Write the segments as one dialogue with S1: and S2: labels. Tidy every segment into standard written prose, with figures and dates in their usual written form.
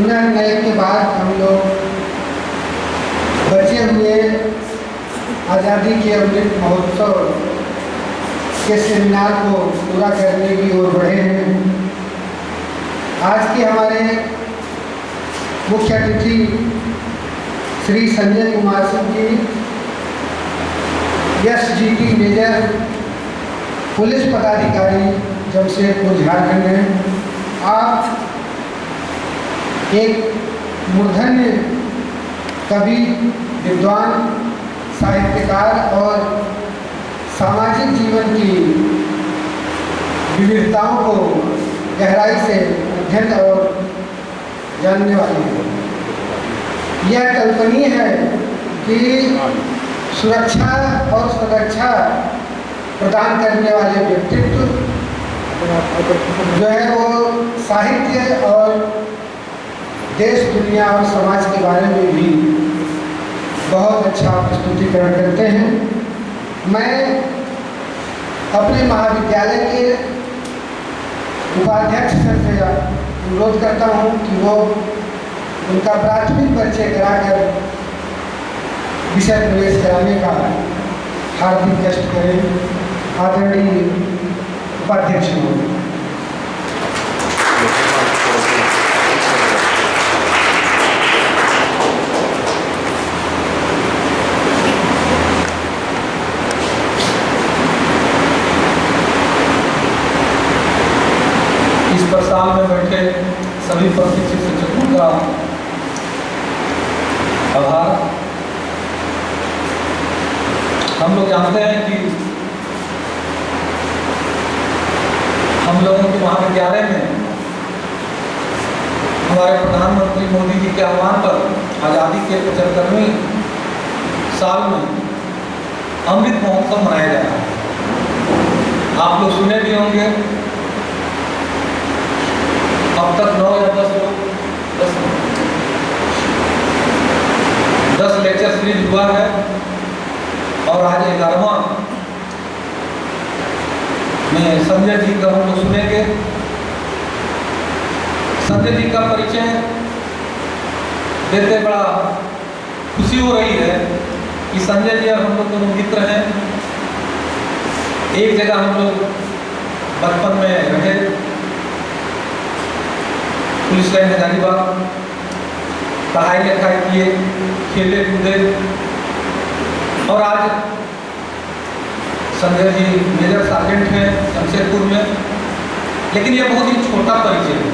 S1: पुनर्नय के बाद हम लोग बचे हुए आज़ादी के अमृत महोत्सव के सेमिनार को पूरा करने की ओर बढ़े हैं। आज के हमारे मुख्य अतिथि Shri Sanjay Kumar Singh ji, SGT major, police पदाधिकारी, जमशेदपुर, झारखंड हैं। आप एक मूर्धन्य कवि, विद्वान, साहित्यकार और सामाजिक जीवन की विविधताओं को गहराई से अध्ययन और जानने वाले हैं। यह कल्पनीय है कि सुरक्षा और सुरक्षा प्रदान करने वाले व्यक्तित्व जो है वो साहित्य और देश, दुनिया और समाज के बारे में भी बहुत अच्छा प्रस्तुतिकरण करते हैं। मैं अपने महाविद्यालय के उपाध्यक्ष सर से अनुरोध करता हूं कि वो उनका प्राथमिक परिचय कराकर विषय प्रवेश कराने का हार्दिक कष्ट करें। आदरणीय उपाध्यक्ष महोदय।
S2: इस प्रस्ताव में बैठे सभी प्रशिक्षित शिक्षकों का आभार। हम लोग जानते हैं कि हम लोगों के महाविद्यालय में हमारे प्रधानमंत्री मोदी जी के आह्वान पर आज़ादी के 75वें साल में अमृत महोत्सव मनाया जा रहा है। आप लोग सुने भी होंगे, अब तक 9 या 10 लेक्चर सीरीज हुआ है और आज 11वां में संजय जी का हम लोग सुनेंगे। संजय जी का परिचय देते बड़ा खुशी हो रही है कि संजय जी और हम लोग दोनों मित्र हैं। एक जगह हम लोग बचपन में रहे, पुलिस लाइन हजारीबाग, पढ़ाई लिखाई किए, खेले कूदे और आज संजय जी मेजर सार्जेंट हैं जमशेदपुर में। लेकिन यह बहुत ही छोटा परिचय है।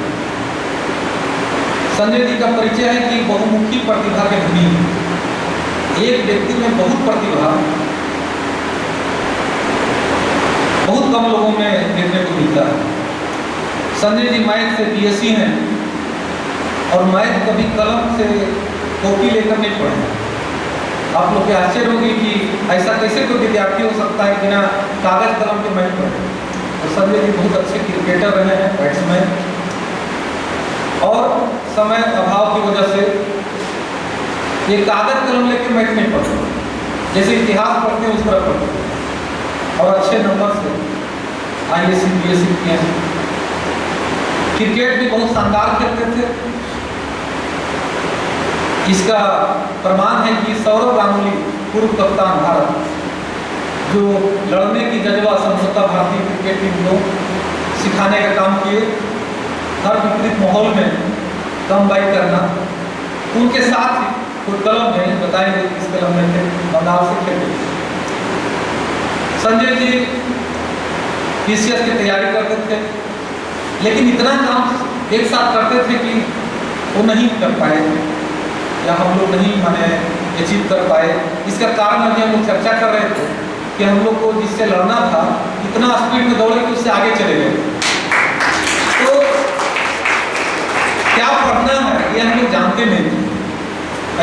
S2: संजय जी का परिचय है कि बहुमुखी प्रतिभा के धनी, एक व्यक्ति में बहुत प्रतिभा बहुत कम लोगों में देखने को मिलता है। संजय जी मैथ से BSc हैं और मैथ कभी कलम से कॉपी लेकर नहीं पढ़े। आप लोग के आश्चर्य होगी कि ऐसा कैसे कोई विद्यार्थी हो सकता है बिना कागज कलम के मैच पढ़े। तो संजय जी बहुत अच्छे क्रिकेटर रहे हैं, बैट्समैन, और समय अभाव की वजह से ये कागज कलम लेकर मैच नहीं पढ़ते, जैसे इतिहास पढ़ते हैं उस तरह पढ़ते हैं और अच्छे नंबर से IAC BSc किए हैं। क्रिकेट भी बहुत शानदार खेलते थे। इसका प्रमाण है कि सौरव गांगुली, पूर्व कप्तान भारत, जो लड़ने की जज्बा समझौता भारतीय क्रिकेट टीम को सिखाने का काम किए, हर विपरीत माहौल में कम बैक करना, उनके साथ ही कोई कलम नहीं बताएंगे किस कलम में थे, बंगाल से खेलते थे। संजय जी PCS की तैयारी करते थे, लेकिन इतना काम एक साथ करते थे कि वो नहीं कर पाए या हम लोग नहीं अचीव कर पाए। इसका कारण अभी हम लोग चर्चा कर रहे थे कि हम लोग को जिससे लड़ना था इतना स्पीड में दौड़े कि उससे आगे चले गए। तो क्या पढ़ना है ये हम लोग जानते नहीं थे,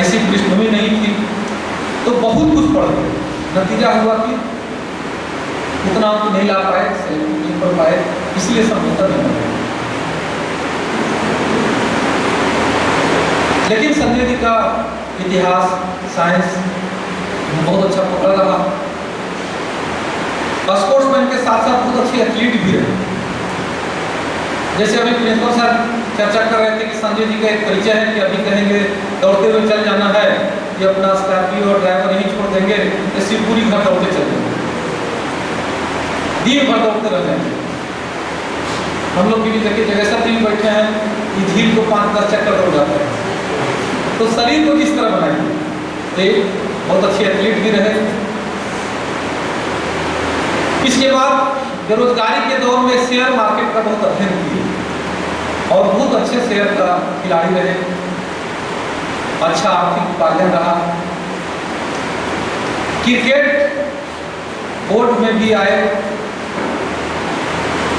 S2: ऐसी पृष्ठभूमि नहीं थी, तो बहुत कुछ पढ़ गए। नतीजा हुआ कि उतना हम नहीं ला पाए, नहीं पढ़ पाए, इसलिए समझौता नहीं बन गया। लेकिन संजय जी का इतिहास, साइंस बहुत अच्छा पकड़ा रहा। स्पोर्ट्समैन के साथ साथ बहुत अच्छे एथलीट भी रहे। जैसे अभी प्रिंसिपल सर चर्चा कर रहे थे कि संजय जी का एक परिचय है कि अभी कहेंगे दौड़ते हुए चल जाना है, कि अपना स्कॉर्पियो और ड्राइवर यहीं छोड़ देंगे, तो शिवपुरी घर दौड़ते चल जाएंगे, दिन भर दौड़ते रह जाएंगे। हम लोग की भी देखिए जगह भी बैठे हैं, ये झील को 5-10 चक्कर दौड़ जाते हैं। तो शरीर को किस तरह बनाएंगे, एक बहुत अच्छे एथलीट भी रहे। इसके बाद बेरोजगारी के दौर में शेयर मार्केट का बहुत अध्ययन किया और बहुत अच्छे शेयर का खिलाड़ी रहे, अच्छा आर्थिक उपार्जन रहा। क्रिकेट बोर्ड में भी आए,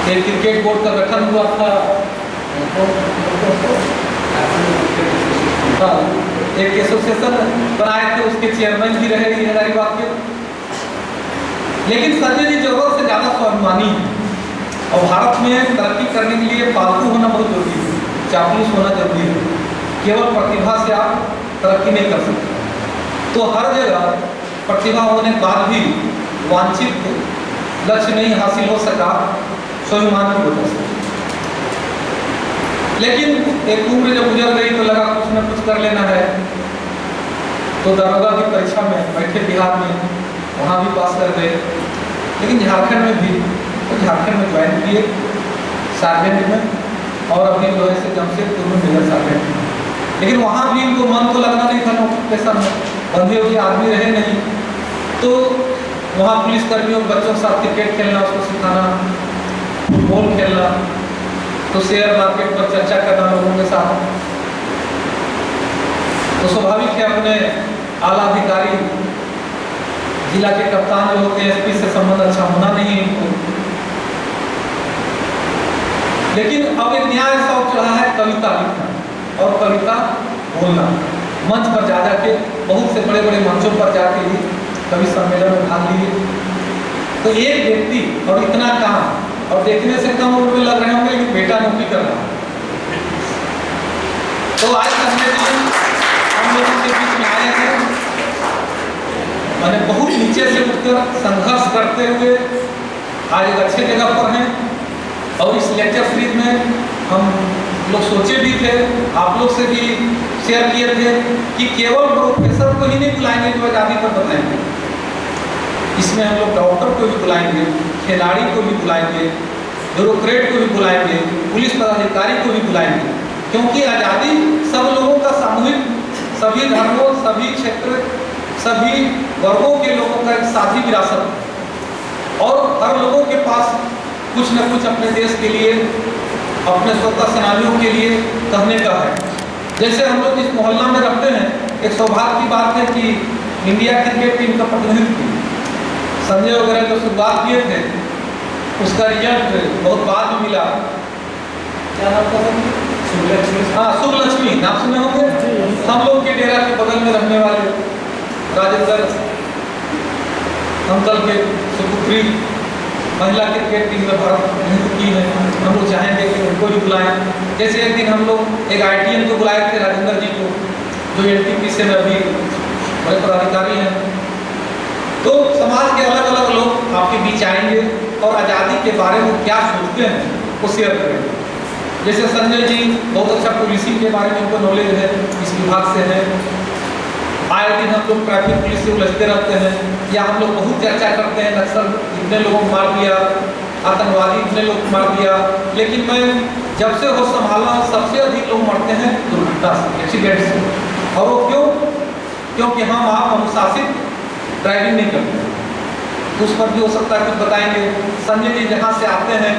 S2: एक क्रिकेट बोर्ड का गठन हुआ था, एक एसोसिएशन बनाए थे, उसके चेयरमैन भी रहे, ये हजारीबाग के। लेकिन संजय जी जरूरत से ज़्यादा स्वाभिमानी है और भारत में तरक्की करने के लिए पालतू होना बहुत जरूरी है, चापलूस होना जरूरी है। केवल प्रतिभा से आप तरक्की नहीं कर सकते। तो हर जगह प्रतिभा होने के बाद भी वांछित लक्ष्य नहीं हासिल हो सका स्वाभिमान की वजह से। लेकिन एक उम्र जब गुजर गई तो लगा कुछ न कुछ कर लेना है, तो दरोगा की परीक्षा में बैठे बिहार में, वहाँ भी पास कर गए। लेकिन झारखंड में भी, तो झारखंड में ज्वाइन किए सार्जेंट में, और अभी जो है से जमशेदपुर में मेजर सार्जेंट में। लेकिन वहाँ भी इनको मन तो लगना नहीं था नौकरी पेशा में, बंधे हुए आदमी रहे नहीं। तो वहाँ पुलिस कर्मियों बच्चों के साथ क्रिकेट खेलना, उसको सिखाना, फुटबॉल खेलना, तो शेयर मार्केट पर चर्चा करना लोगों के साथ। तो स्वाभाविक है अपने आला अधिकारी जिला के कप्तान जो होते हैं, एसपी से संबंध अच्छा होना नहीं इनको। लेकिन अब एक नया शौक चढ़ा है कविता लिखना और कविता बोलना। मंच पर जा जाके बहुत से बड़े बड़े मंचों पर जाके ही कवि सम्मेलन में भाग लिए। तो एक व्यक्ति और इतना काम, और देखने से कम उम्र में लग रहे होंगे कि बेटा नौकरी कर रहा है। तो आज संजय जी हम लोगों के बीच में आए हैं, मैंने बहुत नीचे से उठकर संघर्ष करते हुए आज एक अच्छे जगह पर हैं। और इस लेक्चर सीरीज में हम लोग सोचे भी थे, आप लोग से भी शेयर किए थे कि केवल प्रोफेसर को ही नहीं बुलाएंगे जो आज़ादी पर बताएंगे, इसमें हम लोग डॉक्टर को भी बुलाएंगे, खिलाड़ी को भी बुलाएंगे, ब्यूरोक्रेट को भी बुलाएंगे, पुलिस पदाधिकारी को भी बुलाएंगे। क्योंकि आज़ादी सब लोगों का सामूहिक, सभी धर्मों, सभी क्षेत्र, सभी वर्गों के लोगों का एक साथी विरासत है। और हर लोगों के पास कुछ न कुछ अपने देश के लिए, अपने स्वतंत्रता सेनानियों के लिए कहने का है। जैसे हम लोग इस मोहल्ला में रहते हैं, एक सौभाग्य की बात है कि इंडिया क्रिकेट टीम का प्रतिनिधित्व संजय वगैरह जो शुरुआत किए थे, उसका रिजल्ट बहुत बाद में मिला। क्या नाम था? हाँ, शुभलक्ष्मी नाम सुने होंगे। हम लोग के डेरा के बगल में रहने वाले राजेंद्र अंकल के सुपुत्री महिला क्रिकेट टीम में भारत प्रतिनिधित्व की है। हम लोग चाहेंगे कि उनको भी बुलाएं। जैसे एक दिन हम लोग एक ITN को बुलाए थे, राजेंद्र जी को, जो NTPC में अभी बड़े पदाधिकारी हैं। तो समाज के अलग अलग लोग आपके बीच आएंगे और आज़ादी के बारे में क्या सोचते हैं वो शेयर करेंगे। जैसे संजय जी बहुत अच्छा पुलिसिंग के बारे में उनको नॉलेज है, इस विभाग से है। आए दिन हम लोग ट्रैफिक पुलिस से उलझते रहते हैं, या हम लोग बहुत चर्चा करते हैं नक्सल इतने लोगों को मार दिया, आतंकवादी इतने लोग को मार दिया। लेकिन मैं जब से होश संभाला, सबसे अधिक लोग मरते हैं दुर्घटना से, एक्सीडेंट से। और वो क्यों? क्योंकि हम आप अनुशासित ड्राइविंग नहीं करते। तो उस पर भी हो सकता है कुछ बताएंगे। संजय जी जहाँ से आते हैं,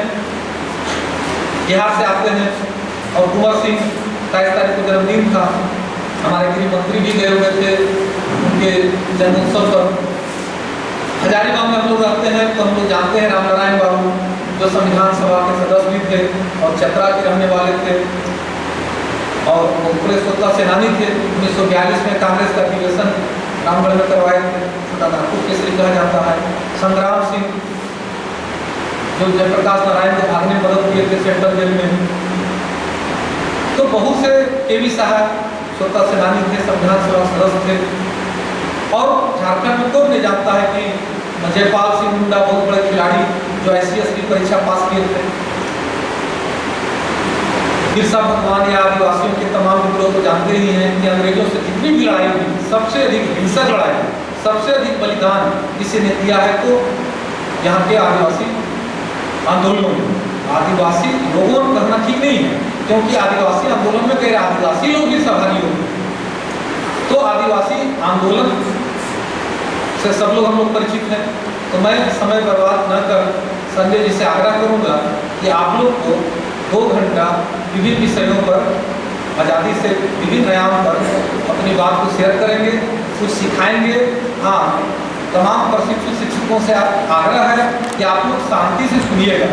S2: बिहार से आते हैं, और कुंवर सिंह 27 तारीख को जन्मदिन था, हमारे गृह मंत्री भी गए हुए थे उनके जन्मोत्सव पर। हजारीबाग में हम लोग रहते हैं, तो हम लोग जानते हैं रामनारायण बाबू, जो संविधान सभा के सदस्य भी थे और चतरा के रहने वाले थे, और वो पूरे स्वतंत्रता सेनानी थे। 1942 में कांग्रेस का अधिवेशन रामगढ़ में करवाए थे, छोटा नागपुर केसरी कहा जाता है। संग्राम सिंह जो जयप्रकाश नारायण को भागने में मदद किए थे सेंट्रल जेल में। तो बहुत से KV साहब स्वतंत्रता सेनानी थे, संविधान सभा सदस्य थे। और झारखंड में कौन नहीं जानता है कि जयपाल सिंह मुंडा बहुत बड़े खिलाड़ी जो ICS की परीक्षा पास किए थे। बिरसा भगवान या आदिवासियों के तमाम विद्रोह तो जानते ही हैं कि अंग्रेजों से जितनी भी लड़ाई हुई, सबसे अधिक हिंसक लड़ाई, सबसे अधिक बलिदान किसी ने दिया है तो यहाँ के आदिवासी आंदोलनों में। आदिवासी लोगों को कहना ठीक नहीं है, क्योंकि आदिवासी आंदोलन में गैर आदिवासी लोग भी सहभागी होंगे। तो आदिवासी आंदोलन से सब लोग हम लोग परिचित हैं। तो मैं समय बर्बाद न कर संजय जी से आग्रह करूंगा कि आप लोग को 2 घंटा विभिन्न विषयों पर, आज़ादी से विभिन्न आयाम पर अपनी बात को शेयर करेंगे, कुछ सिखाएंगे। हाँ, तमाम प्रशिक्षित शिक्षकों से आग्रह है कि आप लोग शांति से सुनिएगा।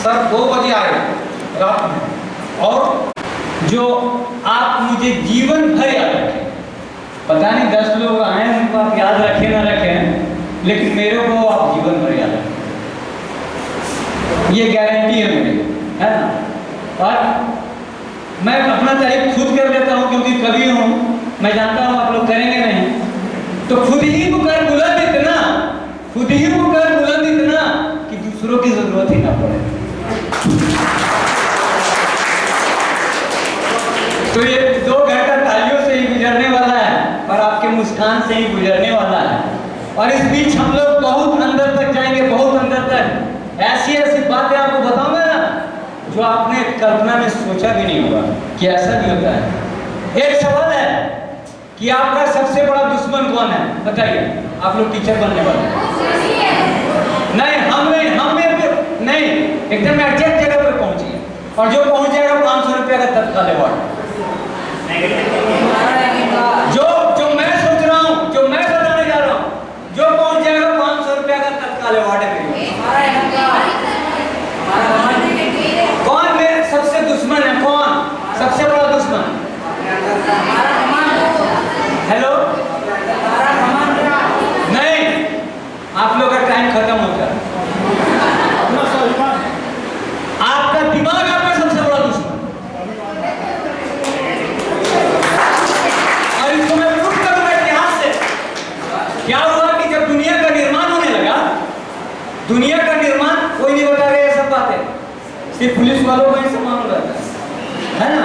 S2: सर 2 बजे आए रात में, और
S3: जो आप मुझे जीवन भर याद रखें। पता नहीं 10 लोग आए हैं उनको आप याद रखें ना रखें, लेकिन मेरे को आप जीवन भर याद रखें, ये गारंटी है मेरी, है ना। और मैं अपना तारीफ खुद कर देता हूँ, क्योंकि कवि हूँ, मैं जानता हूँ आप लोग करेंगे नहीं। तो खुद ही पुकार बुलंद इतना, खुद ही पुकार बुलंद इतना कि दूसरों की जरूरत ही ना पड़े। तो ये 2 घंटा तालियों से ही गुजरने वाला है और आपके मुस्कान से ही गुजरने वाला है। और इस बीच हम लोग बहुत अंदर तक जाएंगे, बहुत अंदर तक। ऐसी ऐसी बातें आपको बताऊंगा ना जो आपने कल्पना में सोचा भी नहीं होगा कि ऐसा भी होता है। एक सवाल है कि आपका सबसे बड़ा दुश्मन कौन है, बताइए। आप लोग टीचर बनने वाले नहीं, हम नहीं, एकदम एग्जैक्ट जगह पर पहुंचिए। और जो पहुंच जाएगा 500 रुपया का तत्काल अवार्ड। जो मैं सोच रहा हूँ, जो मैं बताने जा रहा हूँ, जो पहुंच जाएगा 500 रुपया का तत्काल अवार्ड है मेरे। कौन मेरे सबसे दुश्मन है, कौन सबसे बड़ा दुश्मन? हेलो, नहीं, आप लोग का टाइम खत्म हो गया। आपका दिमाग आपका सबसे बड़ा दुश्मन। और इसको मैं प्रूफ करूंगा इतिहास से। क्या हुआ कि जब दुनिया का निर्माण होने लगा, दुनिया का निर्माण कोई नहीं बता रहे, ये सब बातें सिर्फ पुलिस वालों को ही सम्मान रहता है ना।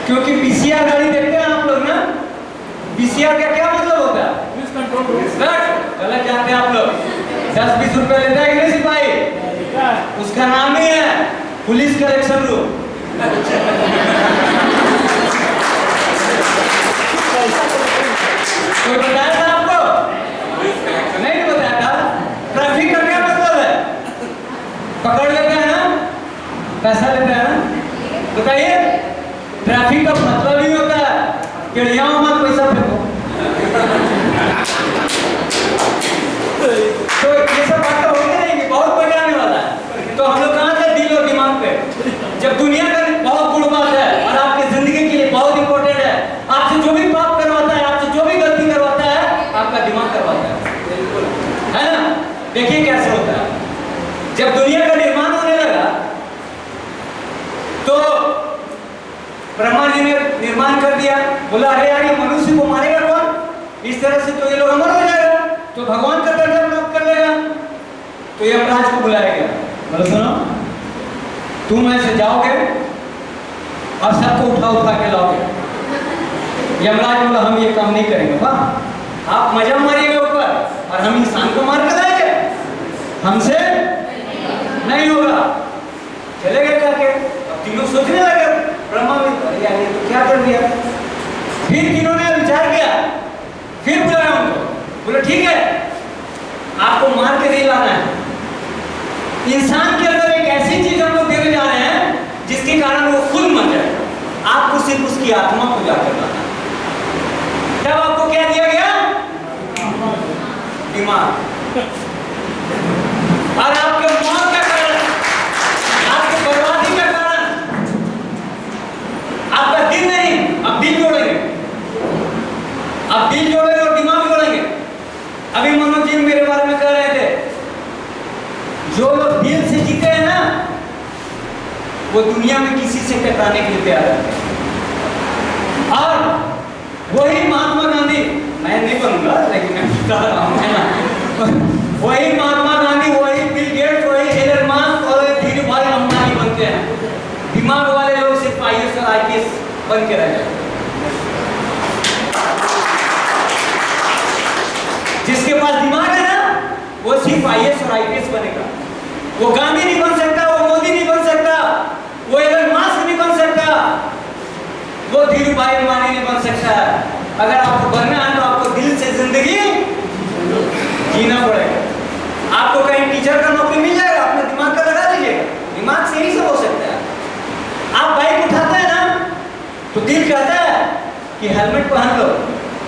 S3: क्योंकि पीसीआर गाड़ी देखते हैं आप लोग ना, पीसीआर का क्या मतलब होता है? गलत जानते हैं आप लोग। 10-20 रुपए लेता है कि नहीं सिपाही? उसका नाम ही है पुलिस कलेक्शन रूम। कोई बताया था आपको? नहीं बताया था। ट्रैफिक का क्या मतलब है? पकड़ लेते हैं ना, पैसा लेते हैं ना। बताइए, ट्रैफिक का मतलब ही होता है कि यहाँ मत पैसा फेंको। तो ये सब बातें होगी नहीं, बहुत मजा आने वाला है। तो हम लोग कहाँ से दिल और दिमाग पे, जब दुनिया का बहुत गुड़ बात है और आपकी जिंदगी के लिए बहुत इंपॉर्टेंट है। आपसे जो भी पाप करवाता है, आपसे जो भी गलती करवाता है, आपका दिमाग करवाता है ना। देखिए कैसे होता है। जब दुनिया का निर्माण होने लगा तो ब्रह्मा जी ने निर्माण कर दिया। बोला अरे यार, ये मनुष्य को मारेगा कौन? इस तरह से तो ये लोग अमर हो जाएगा, तो भगवान का दर्जा प्राप्त कर लेगा। तो यमराज को बुलाया गया। बोला सुनो, तुम ऐसे जाओगे और सबको उठा के लाओगे। यमराज बोला हम ये काम नहीं करेंगे। वाह, आप मजा मारिएगा ऊपर और हम इंसान को मार कर लाएंगे, हमसे नहीं होगा। चले गए करके। अब तीनों सोचने लगे, ब्रह्मा भी यार ये तो क्या कर दिया। फिर तीनों ने विचार किया, फिर बुलाया उनको। बोले ठीक है, आपको मार के नहीं लाना है। इंसान के अंदर एक ऐसी चीज हम लोग देने जा रहे हैं जिसके कारण वो खुद मर जाए। आपको सिर्फ उसकी आत्मा को जाकर लाना। तब आपको क्या दिया गया? दिमाग। और आपके मौत का कारण, आपकी बर्बादी का कारण आपका दिल नहीं, अब दिल जोड़ेंगे, अब दिल जोड़ेंगे और दिमाग जोड़ेंगे। अभी मनोज जी मेरे बारे में कह रहे थे, जो लोग दिल से जीते हैं ना, वो दुनिया में किसी से टकराने के लिए तैयार है। और वही महात्मा गांधी, मैं नहीं बनूंगा लेकिन मैं बता रहा हूं, है ना। वही महात्मा गांधी, वही बिल गेट्स, वही एलन मस्क और धीरूभाई अंबानी बनते हैं। दिमाग वाले लोग सिर्फ सिर्फ IAS और IPS बनेगा। वो गांधी नहीं बन सकता, वो मोदी नहीं बन सकता, वो एलन मास्क नहीं बन सकता, वो धीरूभाई अंबानी नहीं बन सकता। अगर आपको बनना है तो आपको दिल से जिंदगी जीना पड़ेगा। आपको कहीं टीचर का नौकरी मिल जाएगा, अपने दिमाग का लगा दीजिएगा, दिमाग से ही सब हो सकता है। आप बाइक उठाते हैं ना तो दिल कहता है कि हेलमेट पहन लो,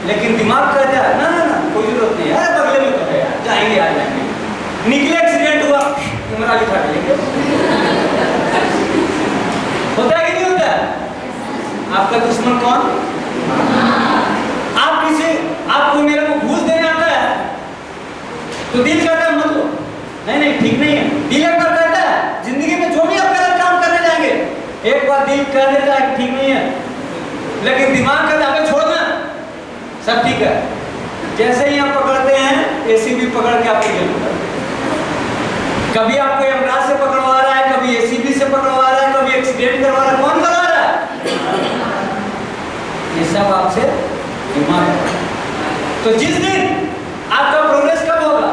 S3: लेकिन दिमाग कहता है ना ना ना कोई जरूरत नहीं है, बगले में तो है यार, जाएंगे आ जाएंगे। निकले एक्सीडेंट हुआ, कैमरा भी उठा लेंगे। होता है कि नहीं होता? आपका दुश्मन कौन? आपको मेरे को घूस देने आता है तो दिल कहता है मत लो, नहीं नहीं ठीक नहीं है। दिल एक बार कहता है जिंदगी में जो भी आप गलत काम करने जाएंगे, एक बार दिल कह देता है कि ठीक नहीं है, लेकिन दिमाग कहता है छोड़ना सब ठीक है। जैसे ही आप पकड़ते हैं एसीबी पकड़ के आपको जेल में, कभी आपको यमराज से पकड़वा रहा है, कभी एसीबी से पकड़वा रहा है, कभी एक्सीडेंट करवा रहा है, कौन करवा रहा है? ये सब आपसे दिमाग। तो जिस दिन आपका प्रोग्रेस कब होगा,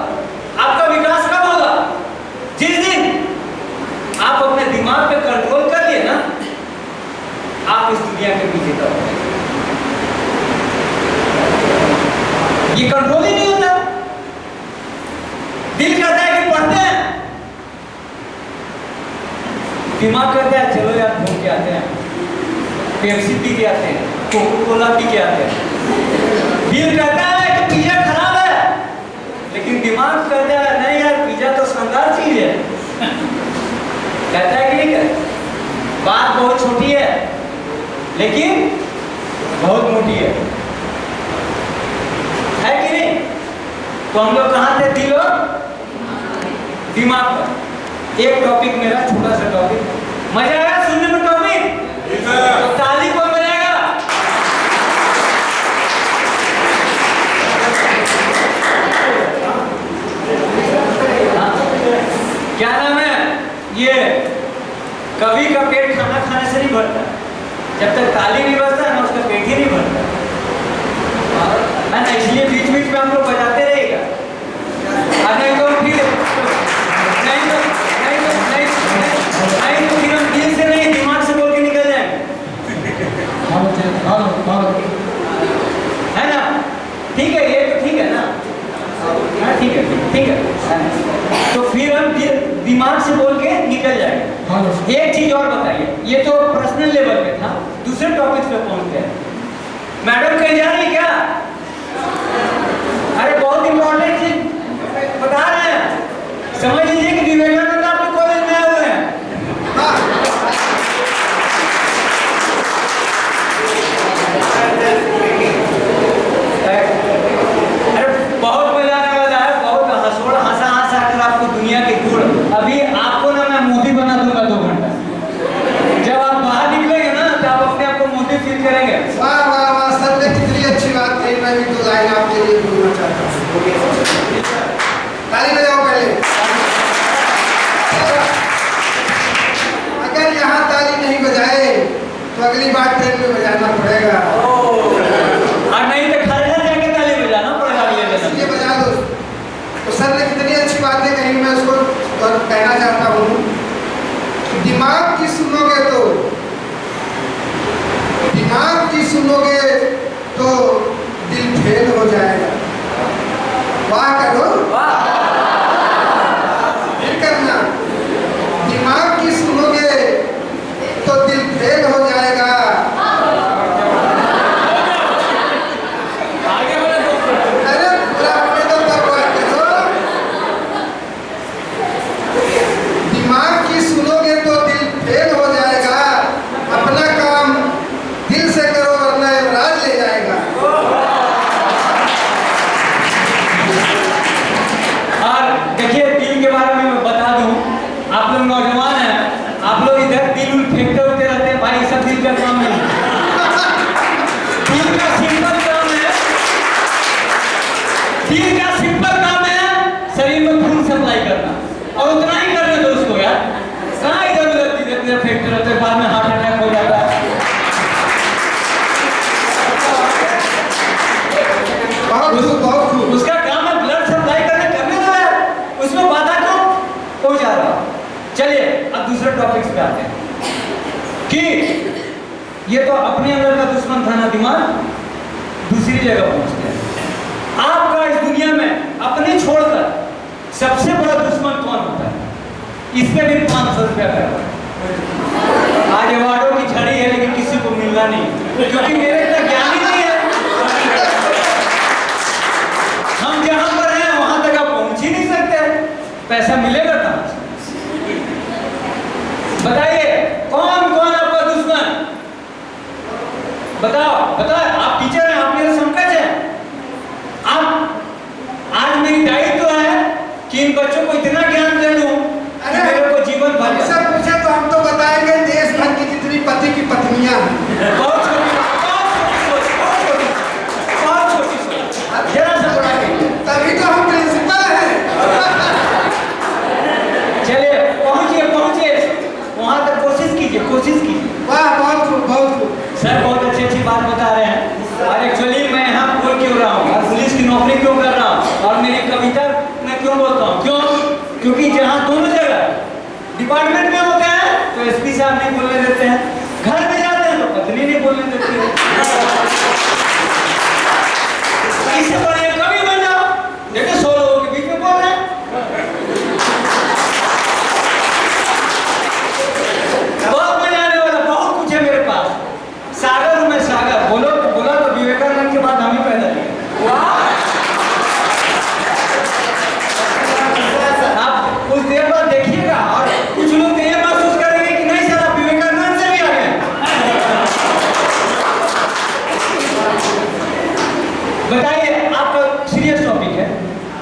S3: आपका विकास कब होगा? जिस दिन आप अपने दिमाग पे कंट्रोल कर लिए ना, आप इस दुनिया के पीछे तब ये कंट्रोल ही नहीं होता। दिल कहता है कि पढ़ते हैं, दिमाग कहता है चलो यार घूम के आते हैं, पेप्सी पी के आते हैं, कोको कोला पी के आते हैं। दिल कहता है कि पिज्जा खराब है, लेकिन दिमाग कहता है नहीं यार पिज्जा तो शानदार चीज है। कहता है कि नहीं कहता? बात बहुत छोटी है लेकिन बहुत मोटी है कि नहीं? तो हम लोग कहाँ थे? दिल और दिमाग पर। एक टॉपिक मेरा छोटा सा टॉपिक, मजा आया सुनने में टॉपिक? तो ताली कौन बजाएगा? क्या नाम है? ये कवि का पेट खाना खाने से नहीं भरता, जब तक ताली नहीं बजता है ना उसका पेट ही नहीं भरता है ना। इसलिए बीच बीच में हम लोग बजाते रहेगा, नहीं तो फिर नहीं तो फिर हम दिल से नहीं दिमाग से बोल के निकल जाएंगे, है ना? ठीक है, ये तो ठीक है ना? हाँ ठीक है, ठीक है। तो फिर हम दिमाग से बोल के निकल जाएंगे। एक चीज और बताइए, ये तो पर्सनल लेवल पे था, दूसरे टॉपिक पे पहुंचते हैं। मैडम कहीं जा रही क्या? अरे बहुत इंपॉर्टेंट चीज बता रहे हैं, समझ लीजिए कि विवेकानंद आपके कॉलेज में आए हुए हैं। अरे बहुत मजा आने वाला है, बहुत हंसा कर आपको दुनिया के गुण। अभी आपको ना मैं मोदी बना दूंगा 2 घंटा, जब आप बाहर निकलेंगे ना तो आप अपने आप को मोदी फील करेंगे।
S1: वाह वाह वाह, सर ने कितनी अच्छी बात कही, मैं भी 2 लाइन आपके लिए बोलना चाहता हूँ। ताली बजाओ पहले। अगर यहाँ ताली नहीं बजाए तो अगली बार ट्रेन में बजाना पड़ेगा।
S3: और नहीं तो घर जाके ताली बजाना पड़ेगा।
S1: ये बजा दो। तो सर ने कितनी अच्छी बातें कही, मैं उसको कहना चाहता हूँ, दिमाग की सुनोगे तो दिल फेल हो जाएगा। वाह करो, फिर करना। दिमाग की सुनोगे तो दिल फेल हो जाएगा। अरे पूरा अपने तो बर्बाद करो। दिमाग की सुनोगे तो दिल फेल हो जाएगा। अपना काम दिल से करो वरना यमराज ले जाएगा।
S3: और देखिए दिल के बारे में मैं बता दूं, आप लोग नौजवान हैं, आप लोग इधर दिल उल फेंकते होते रहते हैं, भाई सब दिल का काम नहीं। दिल का सिंपल काम है, दिल का सिंपल काम है शरीर में खून सप्लाई करना, और उतना ही करने दो उसको यार। कहाँ इधर उधर फेंकते रहते हैं, बाद में हार्ट अटैक हो जाता है। बहुत खूब। उसका काम है ब्लड सप्लाई करने दो यार, टॉपिक्स पे आते हैं कि ये तो अपने अंदर का दुश्मन था ना, दिमाग दूसरी जगह पहुंचते हैं। आपका इस दुनिया में अपने छोड़कर सबसे बड़ा दुश्मन कौन होता है? इस पे भी 500 रुपया कर। आज अवार्डों की झड़ी है लेकिन किसी को मिलना नहीं, क्योंकि मेरे इतना ज्ञान ही नहीं है। हम जहां पर हैं वहां तक आप पहुंच ही नहीं सकते, पैसा मिलेगा कहां से? बताइए कौन कौन आपका दुश्मन? बताओ बताओ। आप टीचर हैं, आप मेरे समकक्ष हैं। आप आज मेरी दायित्व है कि इन बच्चों को इतना ज्ञान दे दूं कि मेरे को जीवन भर
S1: हमसे पूछे तो हम तो बताएंगे देश भर की जितनी पति की पत्नियां हैं।
S3: बहुत छोटी सोच, बहुत छोटी सोच, जरा सा बड़ा कहिए।
S1: तभी तो हम प्रिंसिपल हैं।
S3: चलिए पहुंचिए वहां तक कोशिश कीजिए।
S1: वाह, बहुत खूब, बहुत खूब।
S3: सर बहुत अच्छी बात बता रहे हैं। और एक्चुअली मैं यहाँ बोल क्यों रहा हूँ और पुलिस की नौकरी क्यों कर रहा हूँ और मेरी कविता मैं क्यों बोलता हूँ? क्यों? क्योंकि जहाँ दोनों जगह डिपार्टमेंट में होते हैं तो एसपी साहब नहीं बोलने देते हैं, घर में जाते हैं तो पत्नी नहीं बोलने देती है। इससे बड़े कवि बन जाओ, देखो 100 लोगों के बीच में बोल रहे हैं। बहुत मजा आने वाला, बहुत कुछ है मेरे पास। सागर हूं मैं, सागर। बोला तो विवेकानंद के बाद हम ही पैदा किए। आप कुछ देर बाद देखिएगा और कुछ लोग तो ये महसूस करेंगे कि नहीं सर आप विवेकानंद से भी आगे। बताइए, आपका सीरियस टॉपिक है,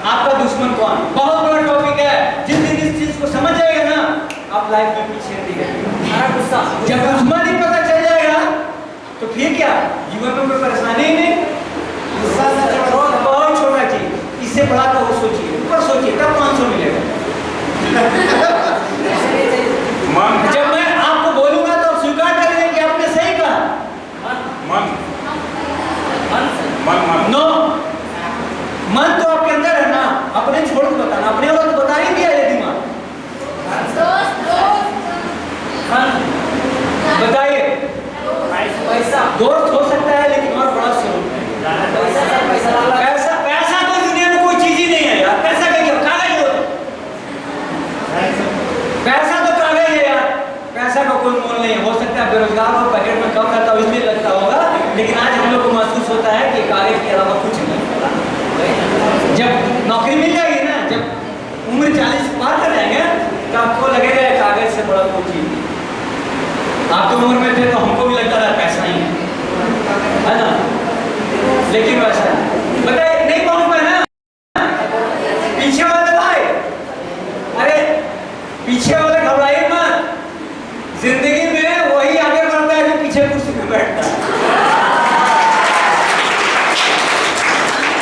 S3: आपका दुश्मन कौन? बहुत बड़ा टॉपिक है। जिस दिन इस चीज को समझ जाएगा ना, आप लाइफ में पीछे नहीं रहेंगे। जब दुश्मन ही पता चल जाएगा तो फिर क्या, जीवन में कोई परेशानी ही नहीं। बहुत छोटा चीज, इससे बड़ा तो वो सोचिए, ऊपर सोचिए, तब 500 मिलेगा। जब मैं आपको बोलूंगा तो आप स्वीकार करेंगे कि आपने सही कहा। नो, मन तो आपके अंदर है ना, अपने छोड़ के बताना। अपने वाला तो बता ही दिया ये दिमाग। बताइए, दोस्त हो सकता है लेकिन और बड़ा स्वरूप है। पैसा तो दुनिया में कोई चीज ही नहीं है यार। पैसा का क्या, कागज हो। पैसा तो कागज है यार, पैसा का कोई मोल नहीं है। हो सकता है बेरोजगार हो, पैकेट में कम रहता हो इसलिए लगता होगा, लेकिन आज हम लोग को महसूस होता है कि कागज के अलावा कुछ नहीं। जब नौकरी मिल जाएगी ना, जब उम्र 40 पार कर जाएंगे तो आपको लगेगा कागज से बड़ा कोई चीज नहीं। आप तो उम्र में थे तो हमको भी लगता था पैसा ही है ना, लेकिन वैसा बताइए नहीं पहुंच पाए ना। पीछे वाले भाई, अरे पीछे वाले घबराइए मत। जिंदगी में वही आगे बढ़ता है जो पीछे कुर्सी पे बैठता है,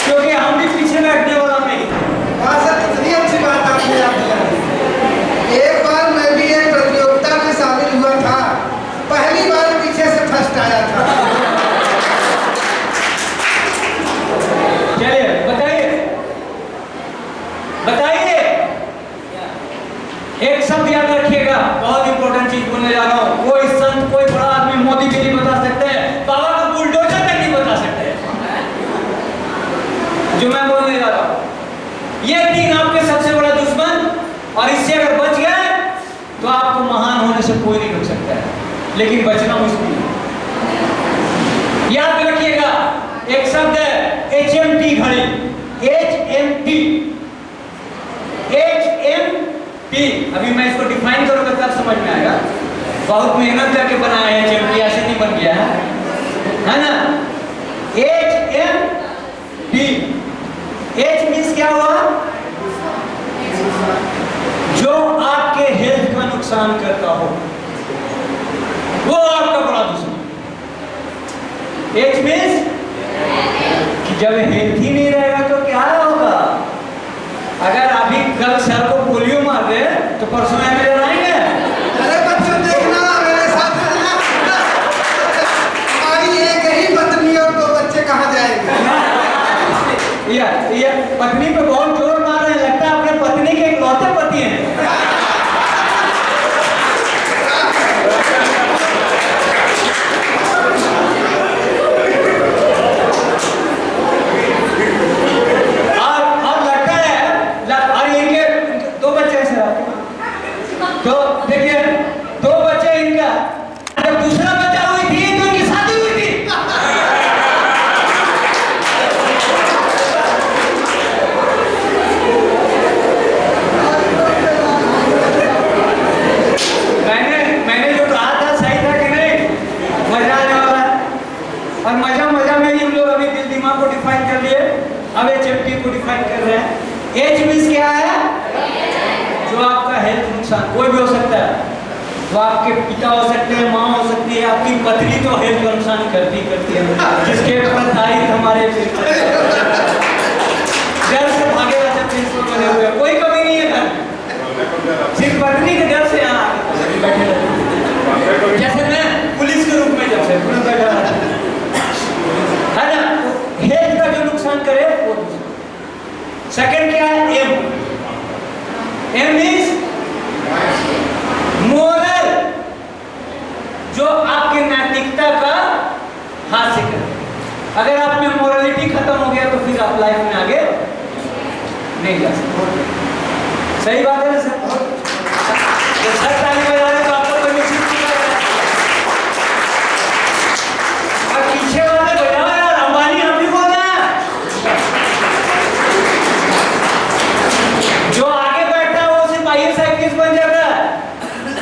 S3: क्योंकि हम भी पीछे बैठने वाला नहीं।
S1: इतनी अच्छी बात आपने याद दिलाई। एक बार मैं भी एक प्रतियोगिता में शामिल हुआ था, पहली बार पीछे से फर्स्ट आया था।
S3: चलिए बताइए, एक शब्द याद रखिएगा, बहुत इंपॉर्टेंट चीज बोलने जा रहा हूं। कोई संत, कोई बड़ा आदमी, मोदी भी नहीं बता सकते, बाबा का बुलडोजर तक नहीं बता सकते जो मैं बोलने जा रहा हूं। ये 3 आपके सबसे बड़ा दुश्मन, और इससे अगर बच गए तो आपको महान होने से कोई नहीं रोक सकता है, लेकिन बचना मुश्किल है। याद रखिएगा, एक शब्द है HMT घड़ी। HMT, अभी मैं इसको डिफाइन करूंगा तब समझ में आएगा। बहुत मेहनत करके बनाया है HMT, ऐसे नहीं बन गया है ना। HMT, H मींस क्या हुआ? जो आपके हेल्थ का नुकसान करता हो वो आपका बड़ा दुश्मन। H मींस कि जब हेल्थ ही नहीं रहेगा तो क्या होगा? अगर अभी कल सर को पोलियो मार दे तो परसों एमएलए आएंगे।
S1: अरे बच्चों देखना, मेरे साथ रहना। हमारी एक ही पत्नी और 2 बच्चे कहाँ जाएंगे?
S3: ये पत्नी पे बहुत जोर मार रहे हैं, लगता है अपने पत्नी के इकलौते पति हैं। कर लिए। अब HMP को डिफाइन कर रहे हैं। H मींस क्या है? जो आपका हेल्थ नुकसान, कोई भी हो सकता है, तो आपके पिता हो सकते हैं, माँ हो सकती है, आपकी पत्नी तो हेल्थ का नुकसान करती है, जिसके प्रताड़ित हमारे डर से भागे रहते प्रिंसिपल बने हुए, कोई कमी नहीं है घर में, सिर्फ पत्नी के डर से यहाँ बैठे रहते। जैसे मैं पुलिस के रूप में जब से बैठा है ना, तो हेल्थ का जो नुकसान करे वो। सेकंड क्या है? एम मींस मोरल, जो आपकी नैतिकता का हाथ से करे। अगर आप में मोरलिटी खत्म हो गया तो फिर आप लाइफ में आगे नहीं जा सकते। सही बात है ना सर? तो सर ताली बजा रहे तो आपको परमिशन और पीछे वाले बजाओ यार, अंबानी हम भी बोल रहे हैं। जो आगे बैठता है वो सिर्फ IAS IPS बन जाता है,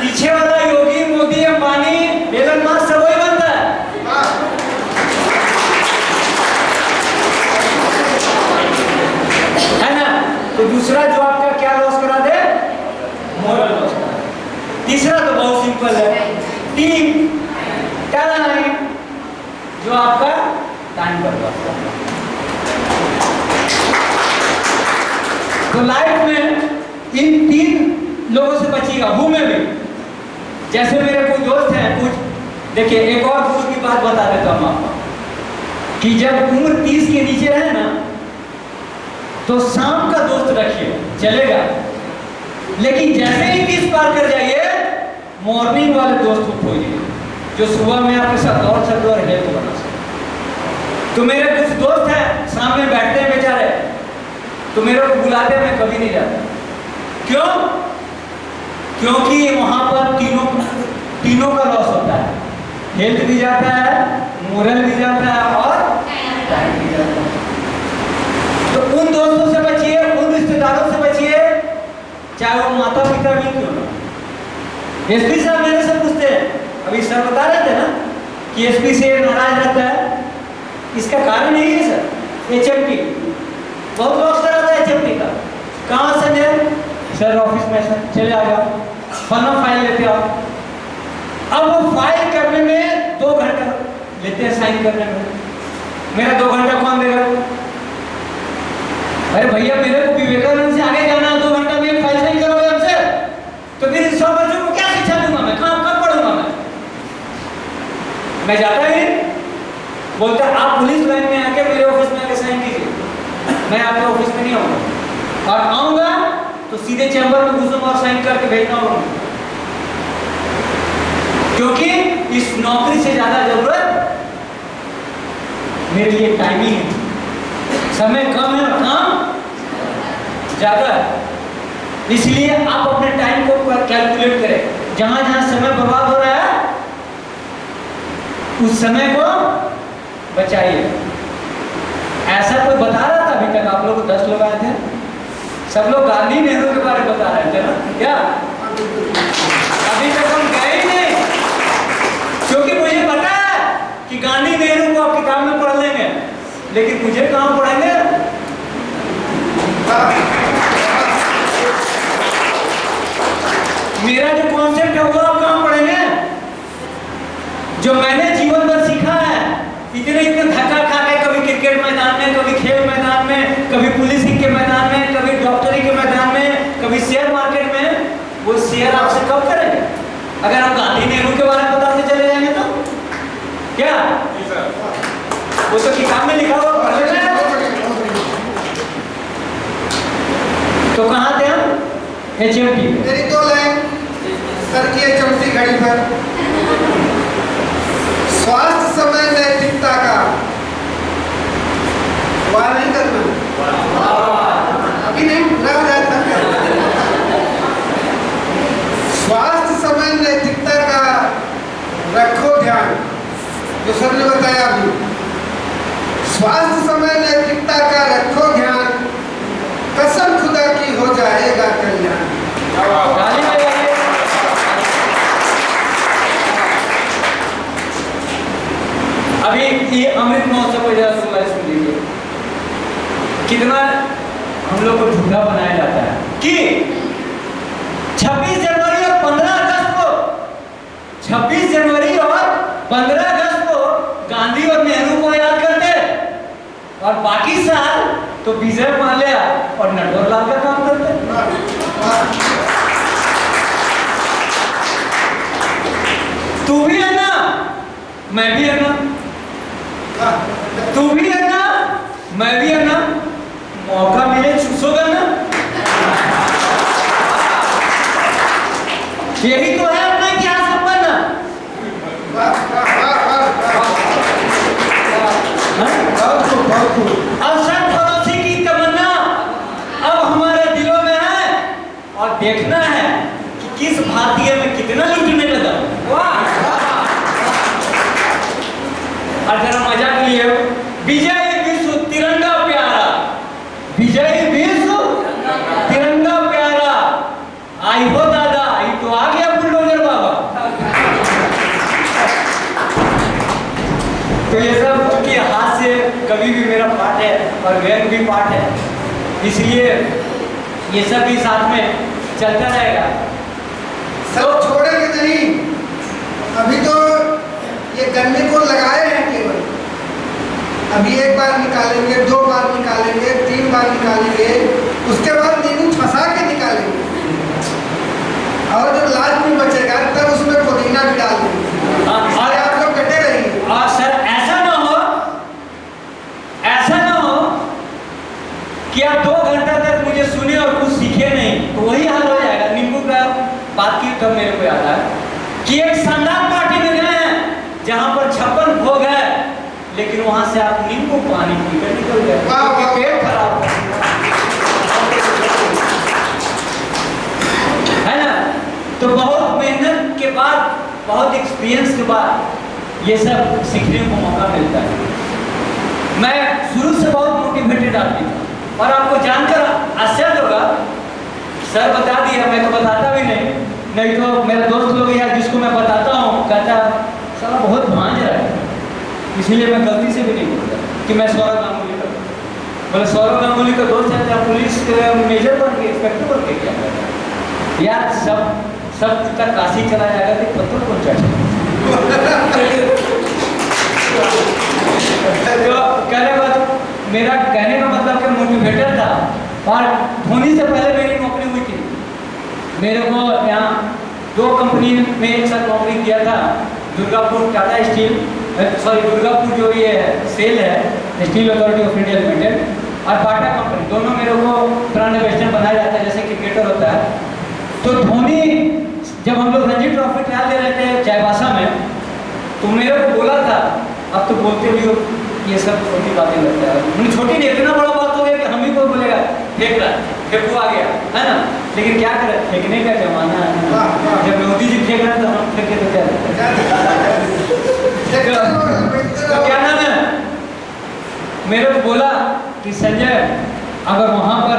S3: पीछे वाला योगी, मोदी, अंबानी, एलन मस्क सब वही बनता है। है ना? तो दूसरा जो आपका क्या लॉस करा दे? मोरल लॉस करा दे। तीसरा तो बहुत सिंपल है, टीम टाइम, जो आपका टाइम बर्बाद करता है। तो लाइफ में इन 3 लोगों से बचिएगा, हूं मैं भी। जैसे मेरे कोई दोस्त हैं, कुछ देखिए, एक और दोस्त की बात बता देता हूं आपको, कि जब उम्र 30 के नीचे रहे ना, तो शाम का दोस्त रखिए, चलेगा। लेकिन जैसे ही 30 पार कर जाइए, मॉर्निंग वाले दोस्त को खोजिए, जो सुबह में आपके साथ दौड़ सकते और हेल्थ बना सकते। तो मेरे कुछ दोस्त हैं, सामने बैठते हैं बेचारे, तो मेरे को बुलाते हैं, मैं कभी नहीं जाता। क्यों? क्योंकि वहां पर तीनों का लॉस होता है, हेल्थ भी जाता है, मोरल भी जाता है और टाइम भी जाता है। तो उन दोस्तों से बचिए, उन रिश्तेदारों से बचिए, चाहे वो माता पिता भी क्यों ना। एसपी साहब मेरे से पूछते हैं, अभी सर बता रहे थे ना कि एसपी से नाराज रहता है, इसका कारण यही है सर, HMP बहुत लॉस कराता है HMP का। कहाँ से? सर ऑफिस में सर, चले आ जाओ, फला फाइल लेते आओ। अब वो फाइल करने में 2 घंटा लेते हैं, साइन करने में। मेरा 2 घंटा कौन देगा? अरे भैया, मेरे को विवेकानंद से आगे जाना है, 2 घंटा में फाइल साइन करोगे हमसे, तो फिर 100 बच्चों को क्या शिक्षा दूंगा मैं? कब पढ़ूंगा मैं जाता ही बोलता, आप पुलिस लाइन में आके मेरे ऑफिस में आके साइन कीजिए, मैं आपके ऑफिस में नहीं आऊंगा, और आऊंगा तो सीधे चैम्बर में घुसूंगा और साइन करके भेजना होगा। क्योंकि इस नौकरी से ज्यादा जरूरत मेरे लिए टाइम ही है, समय कम है और काम ज्यादा है। इसलिए आप अपने टाइम को कैलकुलेट करें, जहां जहां समय बर्बाद हो रहा है उस समय को बचाइए। ऐसा कोई बता रहा था अभी तक? आप लोग 10 लोग आए थे, सब लोग गांधी नेहरू के बारे में बता रहे थे ना, क्या अभी तक हम गए ही नहीं? क्योंकि मुझे पता है कि गांधी नेहरू को आप किताब में पढ़ लेंगे, लेकिन मुझे कहां पढ़ेंगे? मेरा जो कॉन्सेप्ट है वो आप कहां पढ़ेंगे? जो मैंने जीवन भर सीखा है, इतने धक्का खा के, कभी क्रिकेट मैदान में, कभी खेल मैदान में, कभी पुलिसिंग के मैदान में, कभी डॉक्टरी के मैदान में, कभी शेयर मार्केट में, वो शेयर आपसे कब करेंगे? अगर हम गांधी नेहरू के बारे में बताते चले जाएंगे तो क्या? वो तो किताब में लिखा हुआ पढ़ लेना है। तो कहाँ थे हम? HMP।
S1: मेरी 2 लाइन सर की HMP घड़ी पर। स्वास्थ्य समय नैतिकता का वार नहीं करना, अभी नहीं लग जाता। स्वास्थ्य समय नैतिकता का रखो ध्यान, जो सर ने बताया अभी। स्वास्थ्य समय नैतिकता का रखो ध्यान, कसम खुदा की हो जाएगा कल्याण।
S3: अभी ये अमृत महोत्सव को जरा सुन लीजिए। कितना हम लोग को झूठा बनाया जाता है कि 26 जनवरी और 15 अगस्त को 26 जनवरी और 15 अगस्त को गांधी और नेहरू को याद करते और बाकी साल तो विजय माल्या और नटवरलाल का काम करते। तू भी है ना, मैं भी है ना, तू भी है ना, मैं भी है ना, मौका मिले चूसोगा ना। यही तो है अपना इतिहास का पन्ना। अवसर फरोशी की तमन्ना अब हमारे दिलों में है और देखना है कि किस भारतीय में कितना लूटने लगा। और जरा मजा के लिए विजय विश्व तिरंगा प्यारा, विजय विश्व तिरंगा प्यारा। आई हो दादा, आई तो आ गया बुलडोजर बाबा। तो ये सब चूंकि हाथ से कभी भी मेरा पार्ट है और व्यंग भी पार्ट है, इसलिए ये सब भी साथ में चलता रहेगा।
S1: सब छोड़ेंगे नहीं। अभी तो ये गन्ने को लगाए हैं केवल, अभी एक बार निकालेंगे, 2 बार निकालेंगे, 3 बार निकालेंगे, उसके बाद नींबू फंसा के निकालेंगे और जब लास्ट में बचेगा तब उसमें पुदीना भी डाल देंगे और आप लोग कटे रहेंगे।
S3: और सर ऐसा ना हो कि आप 2 घंटा तक मुझे सुने और कुछ सीखे नहीं, तो वही हाल हो जाएगा। नींबू का बात की तब मेरे को याद आया कि एक शानदार पार्टी में गए हैं जहां पर 56 भोग है, लेकिन वहां से आप नींबू पानी पीकर निकल गए क्योंकि पेट खराब है ना। तो बहुत मेहनत के बाद, बहुत एक्सपीरियंस के बाद ये सब सीखने को मौका मिलता है। मैं शुरू से बहुत मोटिवेटेड आदमी था और आपको जानकर आश्चर्य होगा, सर बता दिया, मैं तो बताता भी नहीं तो मेरे दोस्त लोग या जिसको मैं बताता हूँ कहता साला बहुत भांज रहा है, इसीलिए मैं गलती से भी नहीं बोलता कि मैं सौरव गांगुली का, बोले सौरव गांगुली का दोस्त है क्या पुलिस मेजर बन के इंस्पेक्टर बन के क्या करता यार, सब तक काशी चला जाएगा तो पत्थर कौन चढ़ेगा। तो मेरा कहने का मतलब कि मोटिवेटर था और धोनी से पहले मेरी नौकरी हुई थी। मेरे को यहाँ 2 कंपनी में एक साथ नौकरी किया था, दुर्गापुर टाटा स्टील, दुर्गापुर जो ये सेल है steel authority of India limited और बाटा कंपनी, दोनों मेरे को ब्रांड एम्बेसडर बनाया जाता है जैसे क्रिकेटर होता है। तो धोनी जब हम लोग रणजी ट्रॉफी ट्रायल दे रहे थे चाईबासा में, तो मेरे को बोला था, अब तो बोलते भी हो ये सब छोटी बातें लगता है, छोटी नहीं, इतना बड़ा बात हो गया कि हम ही को बोलेगा फेंक रहा, फेंकू आ गया है ना, लेकिन क्या करें, फेंकने का जमाना है। जब मोदी जी फेंक रहे हैं तो हम फेंके तो क्या नाम है, मेरे को बोला कि संजय अगर वहां पर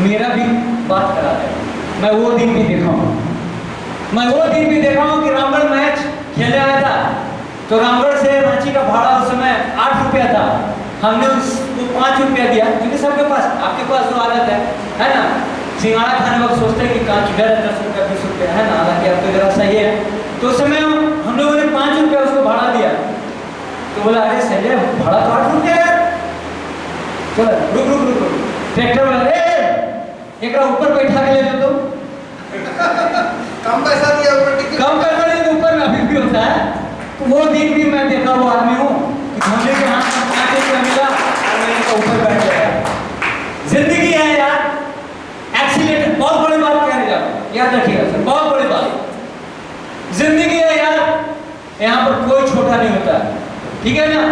S3: मेरा भी बात करा दे, मैं वो दिन भी देखा हूँ, कि रामगढ़ मैच खेले आया था, तो रामगढ़ से रांची का भाड़ा उस समय 8 रुपया था, हमने उसको 5 रुपया दिया, क्योंकि सबके पास, आपके पास जो आदत है ना, सिंघाड़ा खाने वक्त सोचते हैं कि कहाँ किधर 10 रुपया 20 रुपया है ना, हालांकि आप तो जरा सही है। तो उस समय हम लोगों ने 5 रुपया उसको भाड़ा दिया, तो बोला अरे संजय भाड़ा तो 8 रुपया है, चलो रुक ट्रैक्टर वाला एक ऊपर बैठा के ले लो, तुम
S1: कम पैसा दिया,
S3: कम पैसा नहीं तो ऊपर में अभी भी होता है। तो वो दिन भी मैं देखा वो आदमी हूँ कि धोनी के हाथ में 5 रुपया मिला और मैंने तो ऊपर बैठ गया। जिंदगी है यार, एक्सीलेटर बहुत बड़ी बात कह रहे हैं, याद रखिएगा सर, बहुत बड़ी बात जिंदगी है यार, यहाँ पर कोई छोटा नहीं होता, ठीक है ना,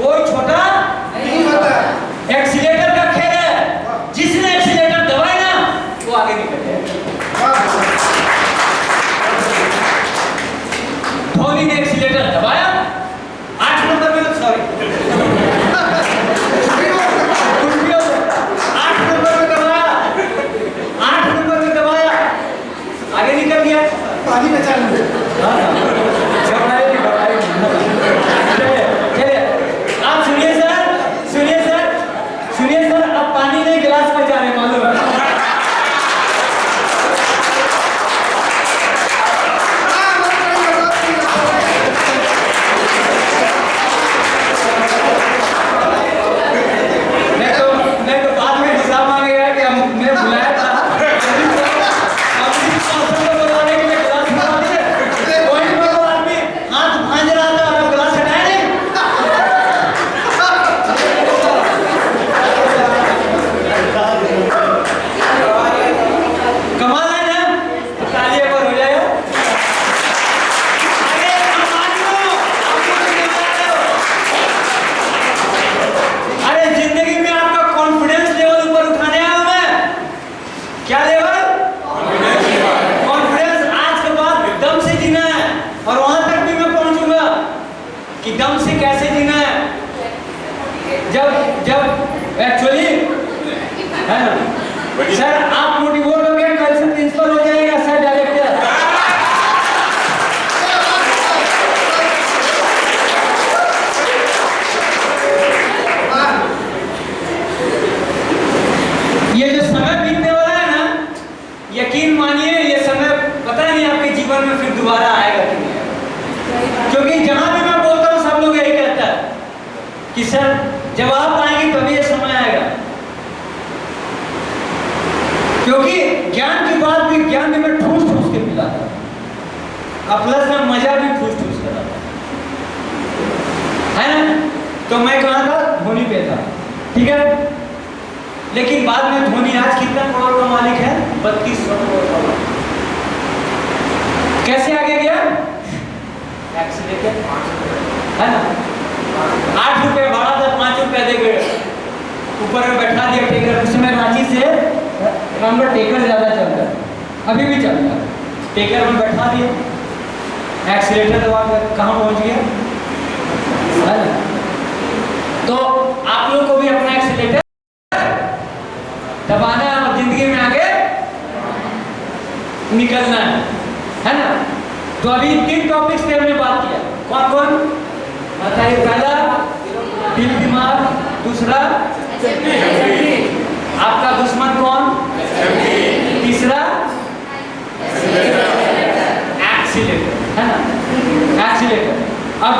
S3: कोई छोटा
S1: नहीं होता,
S3: एक्सीलेटर का खेल है, जिसने एक्सीलेटर दबाया ना वो आगे निकल जाए। धोनी ने एक्सीलेटर दबाया, 8 नंबर में, सॉरी 8 नंबर में दबाया, 8 नंबर में दबाया, आगे निकल गया,
S1: पानी में चालू है।
S3: चलिए आप सुनिए सर, ये जो समय बीतने वाला है ना, यकीन मानिए ये समय पता नहीं आपके जीवन में फिर दोबारा आएगा कि नहीं आएगा। क्योंकि जहां भी मैं बोलता हूँ सब लोग यही कहता है कि सर जब आप आएंगे तभी ये समय आएगा। क्योंकि ज्ञान की बात भी ज्ञान में ठूस ठूस के पिलाता और प्लस में मजा भी ठूस ठूस कराता है ना। तो मैं कहाँ था? धोनी पे था, ठीक है। लेकिन बाद में धोनी आज कितना करोड़ का मालिक है? 3200 करोड़ का मालिक। कैसे आगे गया? टैक्स लेके 5 रुपए है ना, 8 रुपए भाड़ा था, 5 रुपए दे गए, ऊपर में बैठा दिया टेकर। उसमें रांची से नंबर टेकर ज्यादा चलता है, अभी भी चलता है। टेकर में बैठा दिया, एक्सीलेटर दबा कर कहाँ पहुंच गया है ना। तो आप लोग को भी अपना एक्सीलेटर दबाना है और जिंदगी में आगे निकलना है ना। तो अभी 3 टॉपिक्स पे हमने बात किया। कौन कौन बताइए? पहला दिल दिमाग, दूसरा आपका दुश्मन कौन, तीसरा एक्सीलेटर है ना, एक्सीलेटर। अब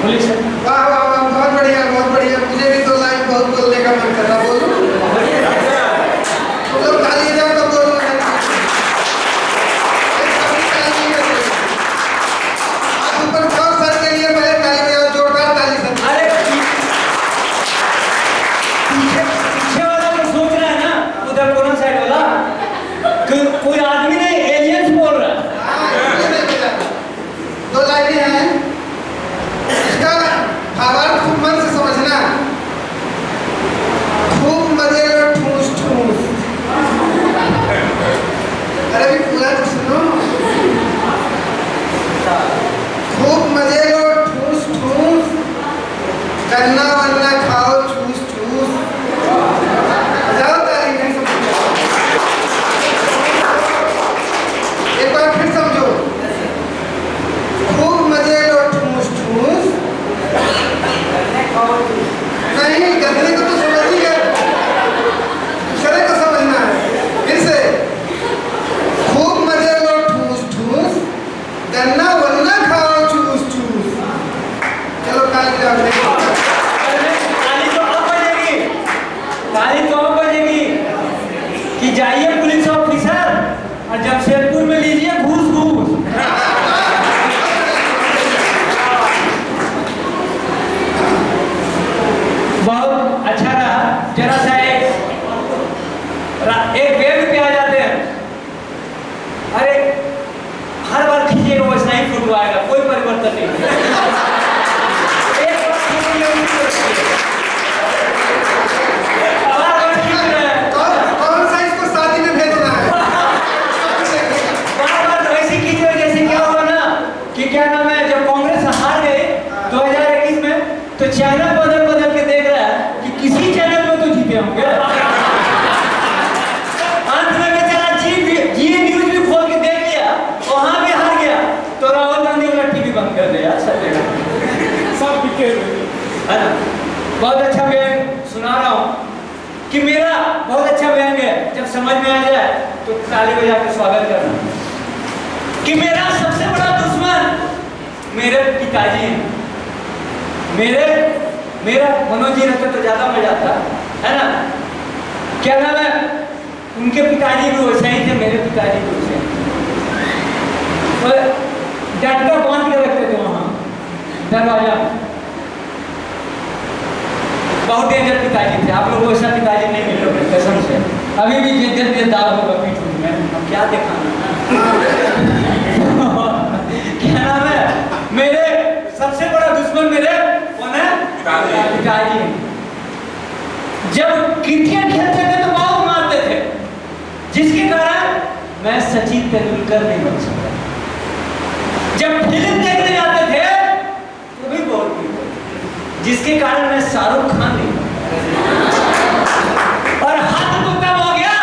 S3: बोलिए सर।
S1: वाह वाह वाह, बहुत बढ़िया बहुत बढ़िया। मुझे भी 2 लाइन बहुत बोलने का मन कर रहा, बोलूं? तो लोग ताली जाओ तो बोलो। आप ऊपर उठाओ सर के लिए, पहले ताली बजाओ, जोरदार ताली सर।
S3: अरे पीछे वाला तो सोच रहा है ना, उधर कोना साइड वाला कोई आदमी नहीं, एलियंस बोल रहा है।
S1: हाँ, इसलिए नहीं बजा। 2 लाइनें हैं, इसका भावार्थ खूब मन से समझना। खूब मजे लो ठूस ठूस। अरे भी पूरा तो सुनो। खूब मजे लो ठूस ठूस, गन्ना वन्ना खाओ चूस चूस। जाओ ताली, नहीं समझ। एक बार फिर समझो। खूब मजे लो ठूस ठूस, नहीं गन्ने को तो समझ ही गए, दूसरे को समझना है। फिर से खूब मजे लो ठूस ठूस, गन्ना वन्ना खाओ चूस चूस। चलो ताली बजाओ।
S3: ताली तो अब बजेगी, ताली तो अब बजेगी कि जाइए पुलिस ऑफिसर और जमशेदपुर में लीजिए घूस घूस। बहुत अच्छा रहा। जरा सा एक वेब पे आ जाते हैं। अरे हर बार खींचेगा वैसा ही फोटो आएगा, कोई परिवर्तन नहीं। एक बार खींचेंगे उसी को रखिए। बार-बार खींच रहे हैं।
S1: कौन सा इसको शादी में भेजना है?
S3: बार-बार तो ऐसे खींच रहे जैसे क्या हुआ ना कि क्या नाम है, जब कांग्रेस हार गई 2021 में, तो चैनल बदल बदल के देख रहा है कि किसी चैनल में तो जीते होंगे। अंत में बेचारा जी न्यूज भी खोल के देख लिया, वहां भी हार गया, तो राहुल गांधी वाला टीवी बंद कर दिया। सब बिके है ना। बहुत अच्छा बयान सुना रहा हूँ कि मेरा बहुत अच्छा बयान है। जब समझ में आ जाए तो ताली बजा के स्वागत करना कि मेरा सबसे बड़ा दुश्मन मेरे पिताजी हैं। मेरा मनोज जी रहते तो ज्यादा मजा आता है ना। क्या नाम है? उनके पिताजी भी वैसे ही थे, मेरे पिताजी भी वैसे ही थे। डंडा बांध के रखते थे वहां दरवाजा। बहुत डेंजर पिताजी थे। आप लोग वैसा पिताजी नहीं मिलोगे कसम से। अभी भी जिद्दत दाल होगा पीठ में, अब क्या दिखाना। क्या नाम है? मेरे सबसे बड़ा दुश्मन मेरे कौन है? पिताजी। जब क्रिकेट खेलते थे तो बहुत मारते थे, जिसके कारण मैं सचिन तेंदुलकर नहीं बन सकता। जब फिल्म देखने जाते थे तो भी बहुत पीटते थे, जिसके कारण मैं शाहरुख खान नहीं बन पाया। और हाथ तो कब हो गया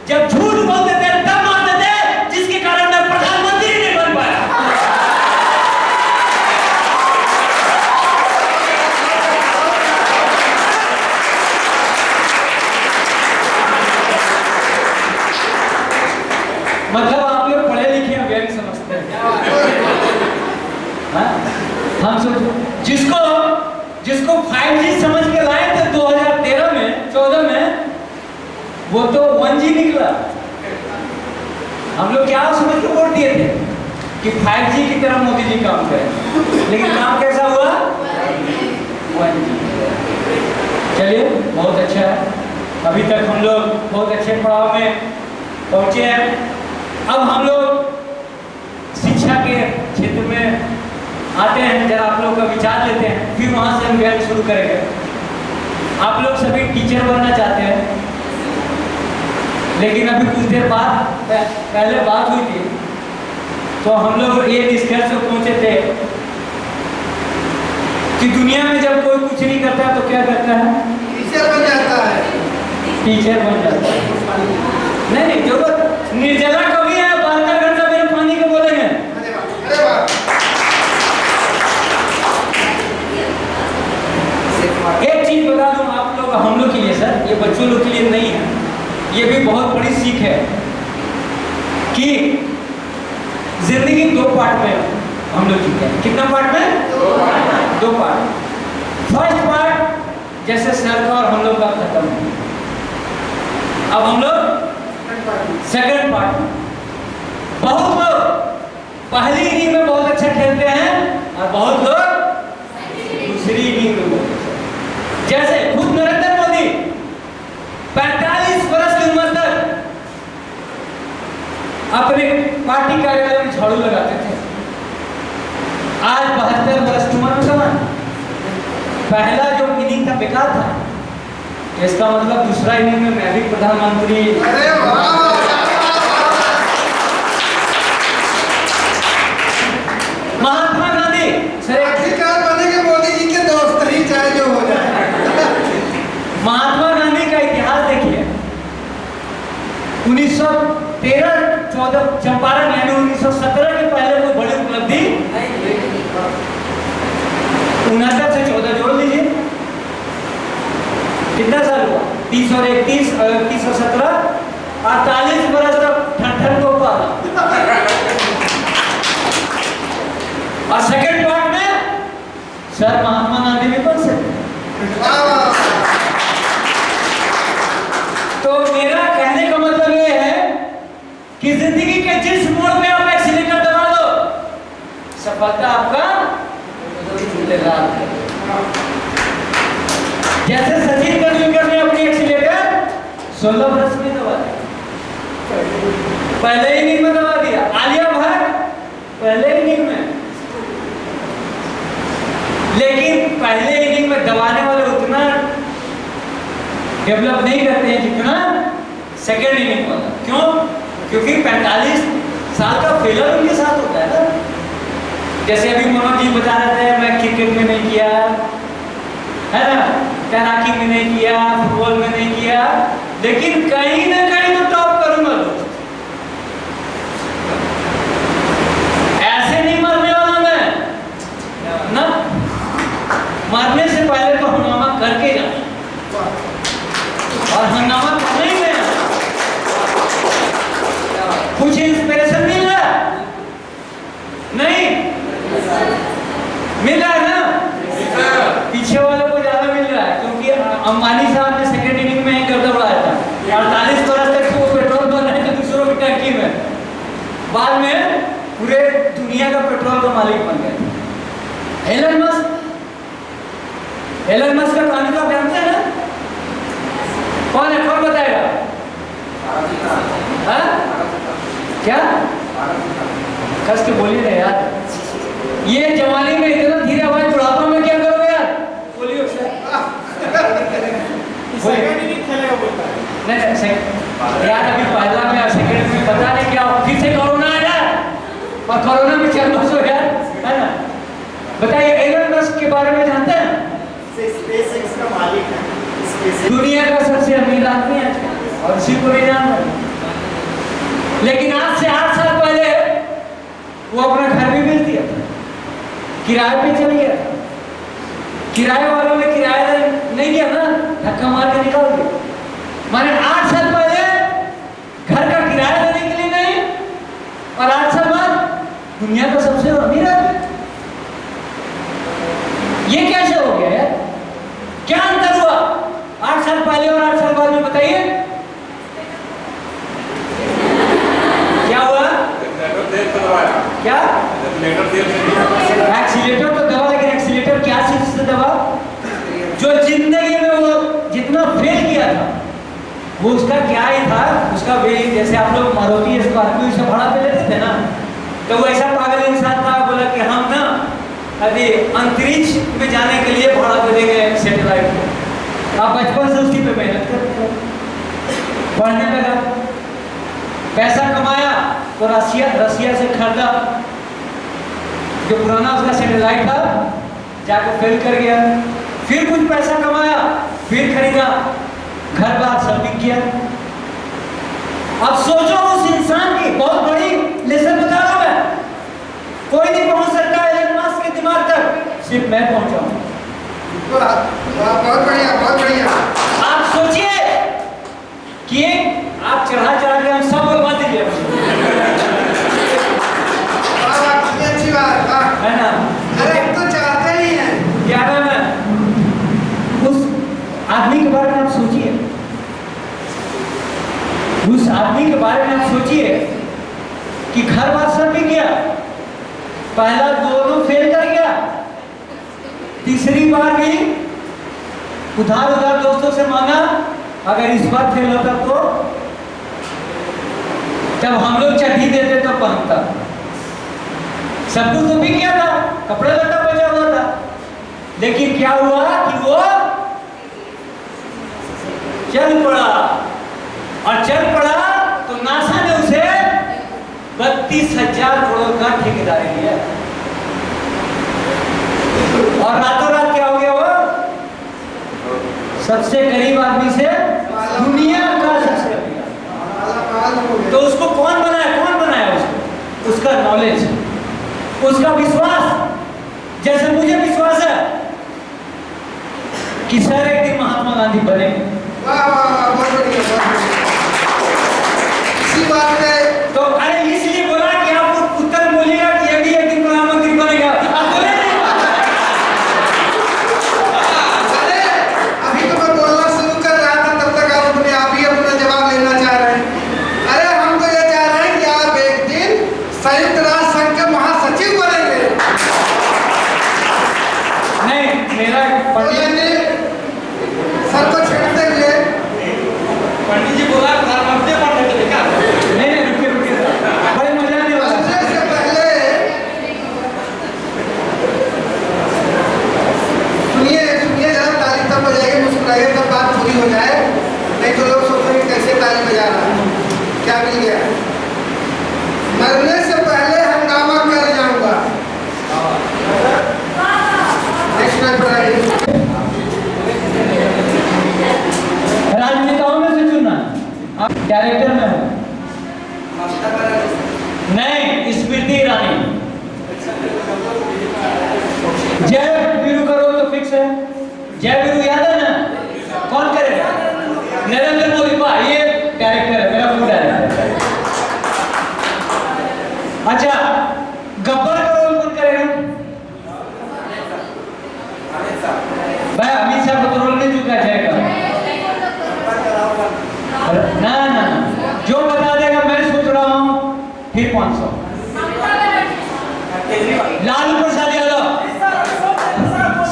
S3: जब झूठ बोलते थे तब मारते थे, जिसके कारण मैं प्रधानमंत्री नहीं बन पाया। हम सोचो जिसको 5G समझ के लाए थे 2013 में 14 में, वो तो 1G निकला। हम लोग क्या समझ के वोट दिए थे कि 5G की तरह मोदी जी काम करें, लेकिन काम कैसा हुआ? 1G। चलिए, बहुत अच्छा है। अभी तक हम लोग बहुत अच्छे पड़ाव में पहुंचे हैं। अब हम लोग शिक्षा के क्षेत्र में आते हैं, जरा आप लोग का विचार लेते हैं, फिर वहाँ से हम ज्ञान शुरू करेंगे। आप लोग सभी टीचर बनना चाहते हैं, लेकिन अभी कुछ देर बाद पहले बात हुई थी तो हम लोग ये निष्कर्ष पे पहुंचे थे कि दुनिया में जब कोई कुछ नहीं करता तो क्या करता है?
S1: टीचर बन जाता है।
S3: टीचर बन जाता है। नहीं, जरूरत निर्जला कवि है, 72 घंटा मेरे पानी के बोलेंगे।
S1: अरे वाह।
S3: एक चीज बता दूं आप लोग, हम लोग के लिए सर, ये बच्चों लोग के लिए नहीं है, ये भी बहुत बड़ी सीख है कि जिंदगी 2 पार्ट में हम लोग जीते हैं। कितना पार्ट में? 2 पार्ट। फर्स्ट पार्ट जैसे सर का और हम लोग का खत्म है, अब हम लोग सेकंड पार्ट। बहुत लोग पहली इनिंग में बहुत अच्छा खेलते हैं और बहुत लोग दूसरी इनिंग में बहुत अच्छा। जैसे खुद नरेंद्र मोदी 45 वर्ष की उम्र तक अपने पार्टी कार्यालय में झाड़ू लगाते थे, आज 72 वर्ष की उम्र में कमान। पहला जो इनिंग था बेकार था, इसका मतलब दूसरा इनिंग में मैं भी प्रधानमंत्री।
S1: अरे वाह।
S3: महात्मा गांधी सर,
S1: आखिरकार बनेंगे मोदी जी के दोस्त ही, चाहे जो हो जाए।
S3: महात्मा गांधी का इतिहास देखिए। 1913-14 चंपारण यानी 1917 के पहले कोई बड़ी उपलब्धि 69 से 14 जोड़ लीजिए, कितना साल हुआ? 30 और 31, 31 और 17, 48 वर्ष तक ठंड को पाला। और सेकंड पार्ट में सर महात्मा गांधी भी बन सकते। तो मेरा कहने का मतलब ये है कि जिंदगी के जिस मोड़ में आप एक्सीलेटर दबा दो, सफलता आपका इंतजार है। जैसे सचिन तेंदुलकर ने अपनी एक्सीलेटर 16 वर्ष में दबा दिया, पहले इनिंग में दबा दिया। आलिया भट्ट पहले इनिंग में, लेकिन पहले इनिंग में दबाने वाले उतना डेवलप नहीं करते हैं जितना सेकेंड इनिंग वाला। क्यों? क्योंकि 45 साल का फेलर उनके साथ होता है ना। जैसे अभी मनोज जी बता रहे थे, मैं क्रिकेट में नहीं किया है ना, तैराकी में नहीं किया, फुटबॉल में नहीं किया, लेकिन कहीं ना कहीं तो टॉप करूंगा दोस्त। ऐसे नहीं मरने वाला मैं ना, मरने से पहले तो हंगामा करके जाना, और हंगामा करने ही गया। कुछ इंस्पिरेशन मिल रहा नहीं? मिल रहा है ना? पीछे वालों को ज्यादा मिल रहा है, क्योंकि अंबानी साहब ने सेकेंड इनिंग में एक गड़बड़ उड़ाया था। 48 वर्ष तक वो पेट्रोल बन रहे थे दूसरों की टंकी में, बाद में पूरे दुनिया का पेट्रोल का मालिक बन गए। एलन मस्क का कहानी तो आप जानते हैं ना? कौन है, कौन बताएगा? क्या कस के बोलिए ना यार, ये जवानी में इतना धीरे आवाज, बुढ़ापा में क्या करोगे यार? बोलिए नहीं यार, अभी पहला में सेकंड में पता नहीं क्या, फिर से कोरोना आ जाए और कोरोना में 4 वर्ष हो यार, है ना? बताइए, एलन मस्क के बारे में जानते हैं?
S4: स्पेसएक्स का मालिक है,
S3: दुनिया का सबसे अमीर आदमी है और इसी को नहीं जान रहे। लेकिन आज से 8 साल पहले वो अपना घर भी बेच दिया था, किराए पे चल गया था। किराए वालों ने किराया नहीं दिया ना, धक्का मार के निकाल दिया। माने 8 साल पहले घर का किराया देने के लिए नहीं, और 8 साल बाद दुनिया का सबसे अमीर आदमी। क्या एक्सीलेटर तो दबा, लेकिन एक्सीलेटर क्या चीज से दबा? जो जिंदगी में वो जितना फेल किया था वो उसका क्या ही था, उसका वे, जैसे आप लोग मारुति स्कॉर्पियो से भाड़ा पे लेते थे ना, तो वो ऐसा पागल इंसान था, बोला कि हम ना अभी अंतरिक्ष में जाने के लिए भाड़ा पे देंगे सैटेलाइट को। आप बचपन से उसी पे मेहनत करते हो, पढ़ने लगा, पैसा कमाया तो रसिया से खरीदा, जो पुराना उसका सैटेलाइट था जाकर फेल कर गया, फिर कुछ पैसा कमाया, फिर खरीदा, घर बार सब बिक गया। अब सोचो उस इंसान की, बहुत बड़ी लेसन बता रहा हूं मैं, कोई नहीं पहुंच सकता एलन मस्क के दिमाग तक, सिर्फ मैं पहुंचा हूं।
S1: बहुत बढ़िया, बहुत बढ़िया।
S3: आप सोचिए कि आप चढ़ा चढ़ा के हम सब बर्बाद दीजिए,
S1: कितनी अच्छी बात
S3: है ना?
S1: अरे हम तो चाहते ही हैं।
S3: क्या नाम है उस आदमी के बारे में? आप सोचिए, उस आदमी के बारे में आप सोचिए कि घर बार सब भी गया, पहला दोनों फेल कर गया, तीसरी बार भी उधार दोस्तों से मांगा, अगर इस बार फेल होता तो जब हम लोग चड्डी देते तो पहनता, सब कुछ तो भी किया था, कपड़ा लत्ता बचा हुआ था, लेकिन क्या हुआ कि वो चल पड़ा, और चल पड़ा तो नासा ने उसे 32,000 करोड़ का ठेकेदारी दिया, और रातों रात क्या हो गया? वो सबसे गरीब आदमी से दुनिया का सबसे गरीब, तो उसको कौन बनाया? कौन बनाया उसको? उसका नॉलेज, उसका विश्वास। जैसे मुझे विश्वास है कि सर एक दिन महात्मा गांधी बनेंगे।
S1: वाह वाह वाह, बहुत बढ़िया, बहुत बढ़िया। इसी बात पे
S3: तो अरे इसलिए बोला कि आप उत्तर बोलिएगा कि ये भी एक दिन प्रधानमंत्री बनेगा, आप बोले नहीं?
S1: अरे अभी तो मैं बोलना शुरू कर रहा था, तब तक आप ही अपना जवाब लेना चाह रहे हैं। अरे हम तो ये चाह रहे हैं कि आप एक दिन संयुक्त राष्ट्र संघ के महासचिव बनेंगे।
S3: नहीं, मेरा पंडित
S1: सर को छेड़ते हुए
S2: पंडित जी बोला प्रधानमंत्री बनने के लिए क्या?
S3: नहीं नहीं, रुकिए रुकिए, बड़े मजा आने वाला है।
S1: से पहले सुनिए सुनिए जरा, ताली तब बजाएंगे, मुस्कुराइए तब बात पूरी हो जाए, नहीं तो लोग सोचेंगे कैसे ताली बजा रहा है, क्या मिल गया। मरने से पहले हंगामा कर जाऊंगा। नेक्स्ट टाइम पर आइए।
S3: राजनेताओं में से चुनना, आप कैरेक्टर में हो। नहीं, स्मृति ईरानी। जय वीरू करो तो फिक्स है, जय वीरू याद है ना? कौन करेगा? नरेंद्र मोदी। वाह, ये कैरेक्टर है मेरा, फुल डायरेक्टर। अच्छा, गब्बर का रोल कौन करेगा? भाई अमित शाह को तो रोल नहीं चुका जाएगा। ना ना, जो बता देगा मैं सोच रहा हूं फिर 500। लालू प्रसाद यादव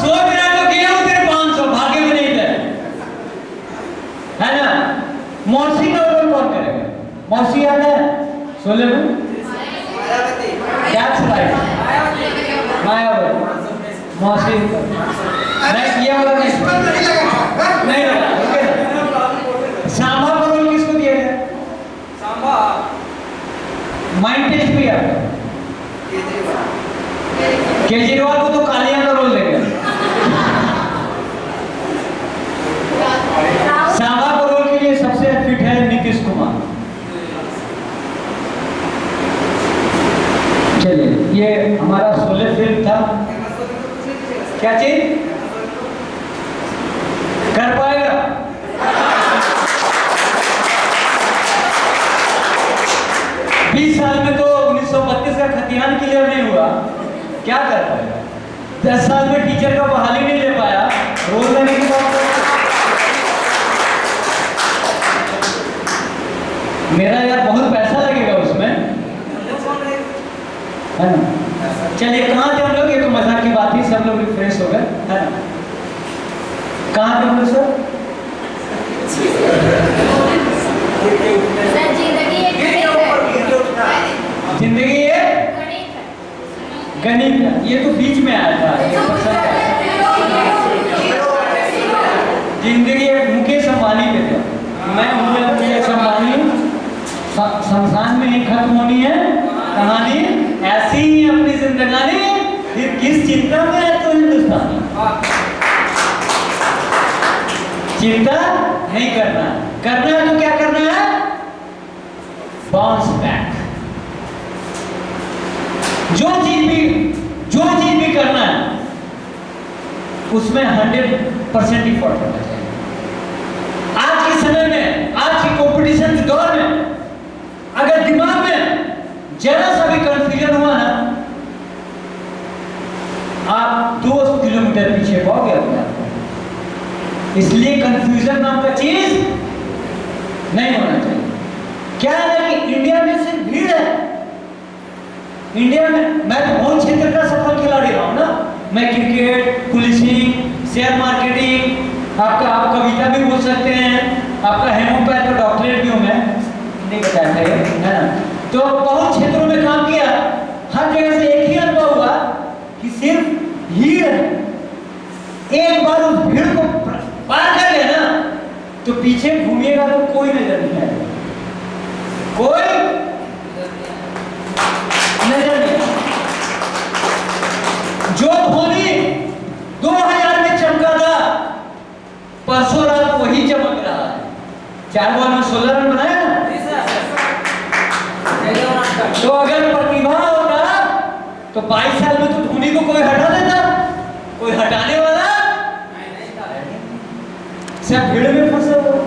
S3: सोच रहा तो गया हूं फिर 500, भाग्य में नहीं थे, है ना? मौसी का रोल कौन करेगा? मौसी याद है? सोले में क्या छुड़ाई? मायावती। मौसी नहीं, ये वाला नहीं लगा। सांबा का रोल किसको दिया गया? सांबा माइंड टेस्ट भी है। केजरीवाल को तो कालिया का रोल देगा। सांबा का रोल के लिए सबसे फिट है नीतीश कुमार। चलिए, ये हमारा 16 फिल्म था। क्या चीज कर पाएगा? साल में तो 1932 का खतियान क्लियर नहीं हुआ, क्या कर पाएगा? 10 साल में टीचर का बहाली नहीं ले पाया, रोज लेने की बात। मेरा यार बहुत पैसा लगेगा उसमें। है ना। चलिए कहाँ थे हम लोग, ये तो मजाक की बात थी, सब लोग रिफ्रेश हो गए, है ना। कहाँ थे हम लोग सर? जिंदगी ये गणित है, ये तो बीच में आया था। जिंदगी मुकेश अंबानी पे था, मैं हूँ मुकेश अंबानी, शमशान में ही खत्म होनी है कहानी, ऐसी ही अपनी जिंदगानी, फिर किस चिंता में है तो हिंदुस्तानी। चिंता नहीं करना है, करना है तो क्या करना है, बाउंस बैक। जो चीज भी करना है उसमें 100% इफोर्ट होना चाहिए। आज के समय में, आज की कंपटीशन के दौर में अगर दिमाग में जरा सा भी कंफ्यूजन हुआ ना, आप 2 किलोमीटर पीछे पाओगे अपने आप को। इसलिए कंफ्यूजन नाम का चीज नहीं होना चाहिए। क्या है ना कि इंडिया में सिर्फ भीड़ है। इंडिया में मैं तो बहुत क्षेत्र का सफल खिलाड़ी रहा हूं ना, मैं क्रिकेट, पुलिसिंग, शेयर मार्केटिंग, आप कविता भी बोल सकते हैं, आपका हेमोपैथ का डॉक्टरेट भी हूं मैं, नहीं बताया था ये, है ना। तो बहुत क्षेत्रों में काम किया, हर जगह से एक ही अनुभव हुआ कि सिर्फ भीड़ है। एक बार उस भीड़ को पार कर लिया ना तो पीछे घूमिएगा तो कोई नजर नहीं आएगा, कोई नजर नहीं। जो धोनी 2000 में चमका था, परसों रात वही चमक रहा है। 4 बॉल में 16 रन बनाया ना। तो अगर प्रतिभा होता तो 22 साल में तो धोनी को कोई हटा देता, कोई हटाने वाला सब भीड़ में फंसा हुआ,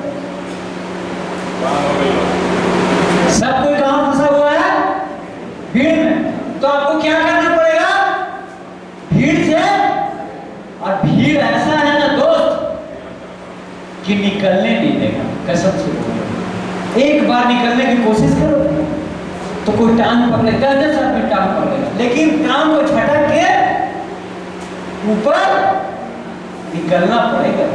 S3: सब कोई कहां फंसा हुआ है, भीड़ में। तो आपको क्या करना पड़ेगा, भीड़ से, और भीड़ ऐसा है ना दोस्त कि निकलने नहीं देगा, कसम से बोलो। एक बार निकलने की कोशिश करो तो कोई टांग पकड़े, 10 आदमी टांग पकड़ेगा, लेकिन टांग को झटक के ऊपर निकलना पड़ेगा।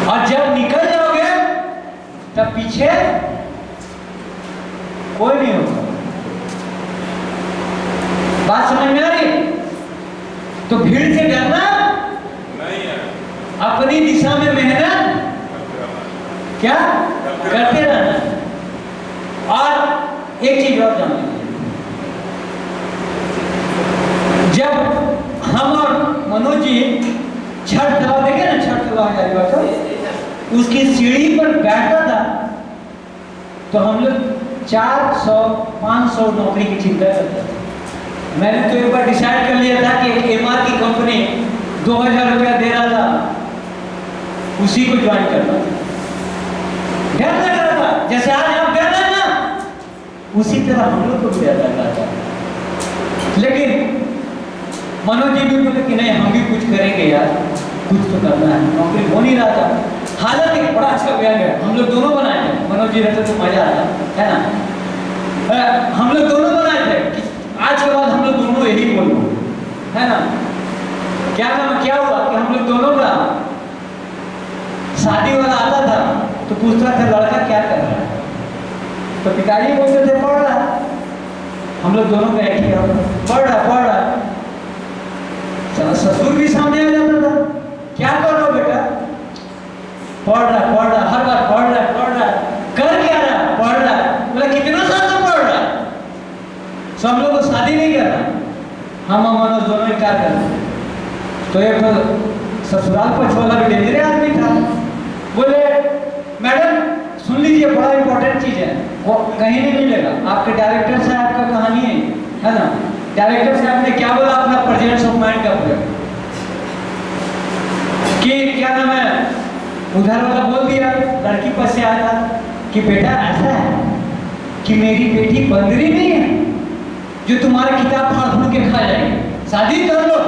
S3: और जब निकल जाओगे तब पीछे कोई नहीं होगा। बात समझ में आ रही? तो भीड़ से डरना नहीं है, अपनी दिशा में मेहनत क्या करते रहना। और एक चीज और जान लीजिए, जब हम और मनोज जी छठ तलाव देखे ना, छठ तलाव उसकी सीढ़ी पर बैठता था तो हम लोग 400-500 नौकरी की चिंता करते थे। मैंने तो एक बार डिसाइड कर लिया था कि एक एमआर की कंपनी 2000 रुपया दे रहा था, उसी को ज्वाइन करना था। डर लग रहा था, जैसे आज आप डर रहे हैं ना, उसी तरह हम लोग को डर लग रहा था। लेकिन मनोज जी भी बोले कि नहीं, हम भी कुछ करेंगे यार, कुछ तो करना है। नौकरी हो नहीं रहा था, हालांकि बड़ा अच्छा व्यंग है, हम लोग दोनों बनाए थे, मनोज जी रहते तो मजा आता है ना। हम लोग दोनों बनाए थे, आज के बाद हम लोग दोनों यही बोलो, है ना। क्या नाम, क्या हुआ कि हम लोग दोनों का शादी वाला आता था तो पूछता था लड़का क्या कर रहा है, तो पिताजी बोलते थे पढ़ रहा। हम लोग दोनों का एक ही पढ़ रहा। ससुर भी सामने आ जाता था, क्या कर रहा हो बेटा, पढ़ रहा, हर बार पढ़ रहा, कर क्या रहा, पढ़ रहा। बोला कितना साल से पढ़ रहा? तो हम लोग को शादी नहीं करना, हम मनोज दोनों ही क्या करना। तो एक ससुराल पछवाला भी डेंजर आदमी था, बोले मैडम सुन लीजिए, बड़ा इंपॉर्टेंट चीज है, वो कहीं नहीं मिलेगा, आपके डायरेक्टर साहब का कहानी है ना। डायरेक्टर साहब ने क्या बोला, अपना प्रेजेंस ऑफ माइंड का प्रयोग कि क्या नाम है, उधर वाला बोल दिया, लड़की पास से आया था कि बेटा ऐसा है कि मेरी बेटी बंदरी नहीं है जो तुम्हारा किताब फाड़ के खा जाएगी, शादी कर लो।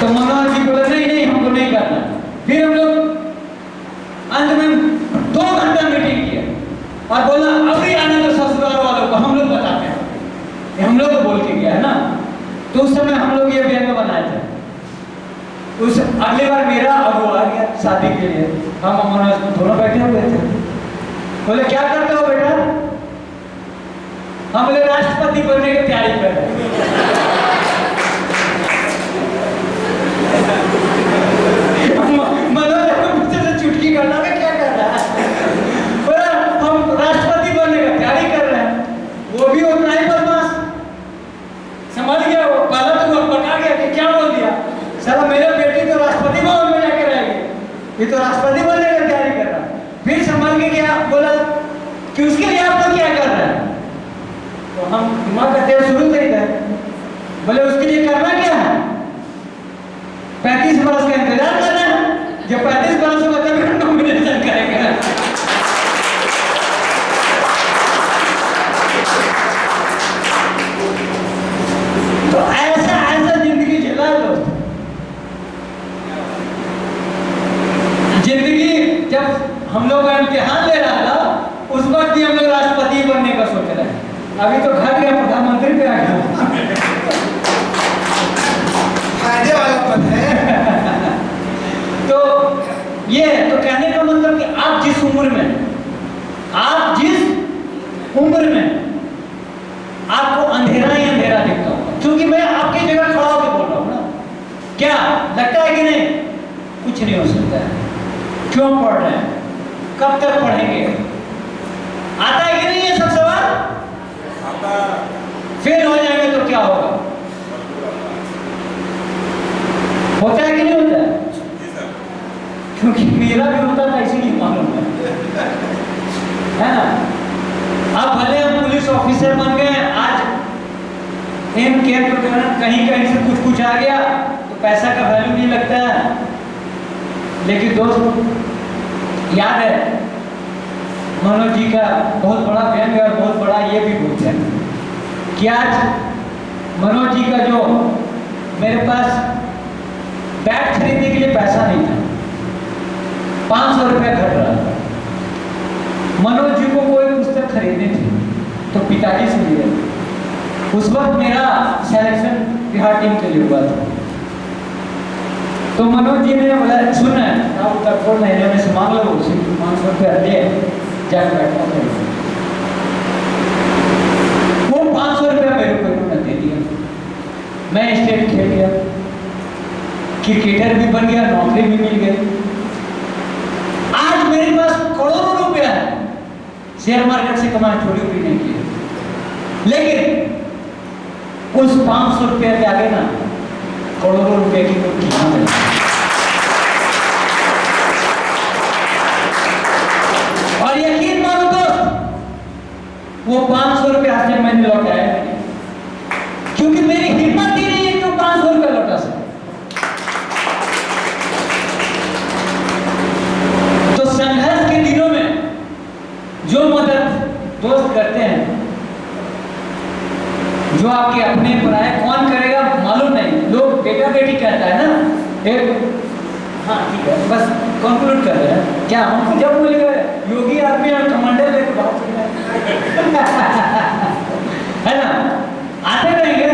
S3: तो मनोज जी बोले नहीं हमको नहीं करना। फिर हम लोग अंत में 2 घंटा मीटिंग किया और बोला अब अगली बार मेरा अबू आ गया शादी के लिए, हम मनोज दोनों बैठे हुए थे। बोले क्या करते हो बेटा? हम बोले राष्ट्रपति बनने की तैयारी कर रहे हैं। मनोज पीछे से चुटकी करना में क्या कर रहा है? बोला हम राष्ट्रपति बनने की तैयारी कर रहे हैं। वो भी उतना ही बदमाश, समझ गया वो। पहला तो वो पका गया कि क्या बोल दिया, साला मेरे बेटी तो राष्ट्रपति भवन में जाके रहेगी, ये तो राष्ट्रपति बनने की तैयारी कर रहा है। फिर संभल के गया, बोला कि उसके लिए आप लोग क्या कर रहे हैं? तो हम दिमाग का तेल शुरू कर गए। बोले उसके लिए करना क्या है? 35 वर्ष का इंतजार करना है, जब 35 वर्ष होगा तब हम नॉमिनेशन करेंगे। तो ऐसा ऐसा जिंदगी झेला लो। जिंदगी जब हम लोग का इम्तिहान ले रहा था, उस वक्त भी हम लोग राष्ट्रपति बनने का सोच रहे हैं। अभी तो घर गया प्रधानमंत्री पे आ गया।
S1: फायदे वाला पद है।
S3: तो ये तो कहने का मतलब कि आप जिस उम्र में आपको अंधेरा ही अंधेरा दिखता होगा, क्योंकि मैं आपकी जगह खड़ा होकर बोल रहा हूँ ना। क्या लगता है कि नहीं? कुछ नहीं हो सकता है। क्यों पढ़ रहे हैं? कब तक पढ़ेंगे? आता है कि नहीं ये सब सवाल? फेल हो जाएंगे तो क्या होगा? होता है कि नहीं होता है? क्योंकि मेरा भी होता था, इसीलिए मालूम है ना। अब भले हम पुलिस ऑफिसर बन गए, आज इन केयर तो कहीं कहीं से कुछ आ गया तो पैसा का वैल्यू नहीं लगता है। लेकिन दोस्त याद है मनोज जी का बहुत बड़ा व्यंग और बहुत बड़ा ये भी बोलते हैं कि आज मनोज जी का जो मेरे पास बैग खरीदने के लिए पैसा नहीं था, 500 रुपया घट रहा था। मनोज जी को कोई पुस्तक खरीदनी थी तो पिताजी से लिए। उस वक्त मेरा सिलेक्शन बिहार टीम के लिए हुआ था। तो मनोज जी ने बोला सुन तक महीने में से मांग लो, उसी 500 रुपया दे जाकर बैठा। वो 500 रुपया मेरे को इन्होंने दे दिया। मैं स्टेट खेल गया, क्रिकेटर भी बन गया, नौकरी भी मिल गई। आज मेरे पास करोड़ों रुपया है, शेयर मार्केट से कमाना थोड़ी भी नहीं किया, लेकिन उस 500 रुपया के आगे ना करोड़ों रुपए की कोई कीमत नहीं। और यकीन मानो दोस्त, वो 500 रुपया आज तक मैंने लौटाया नहीं, क्योंकि मेरी हिम्मत ही नहीं है कि 500 रुपया लौटा सके। तो संघर्ष के दिनों में जो मदद दोस्त करते हैं, जो आपके अपने पराए कौन करेगा मालूम नहीं। लोग बेटा बेटी कहता है ना, एक हाँ ठीक है बस कंक्लूड कर रहे हैं। क्या हमको जब बोल गए योगी आदमी और कमांडर लेकर बात है ना, आते रहेंगे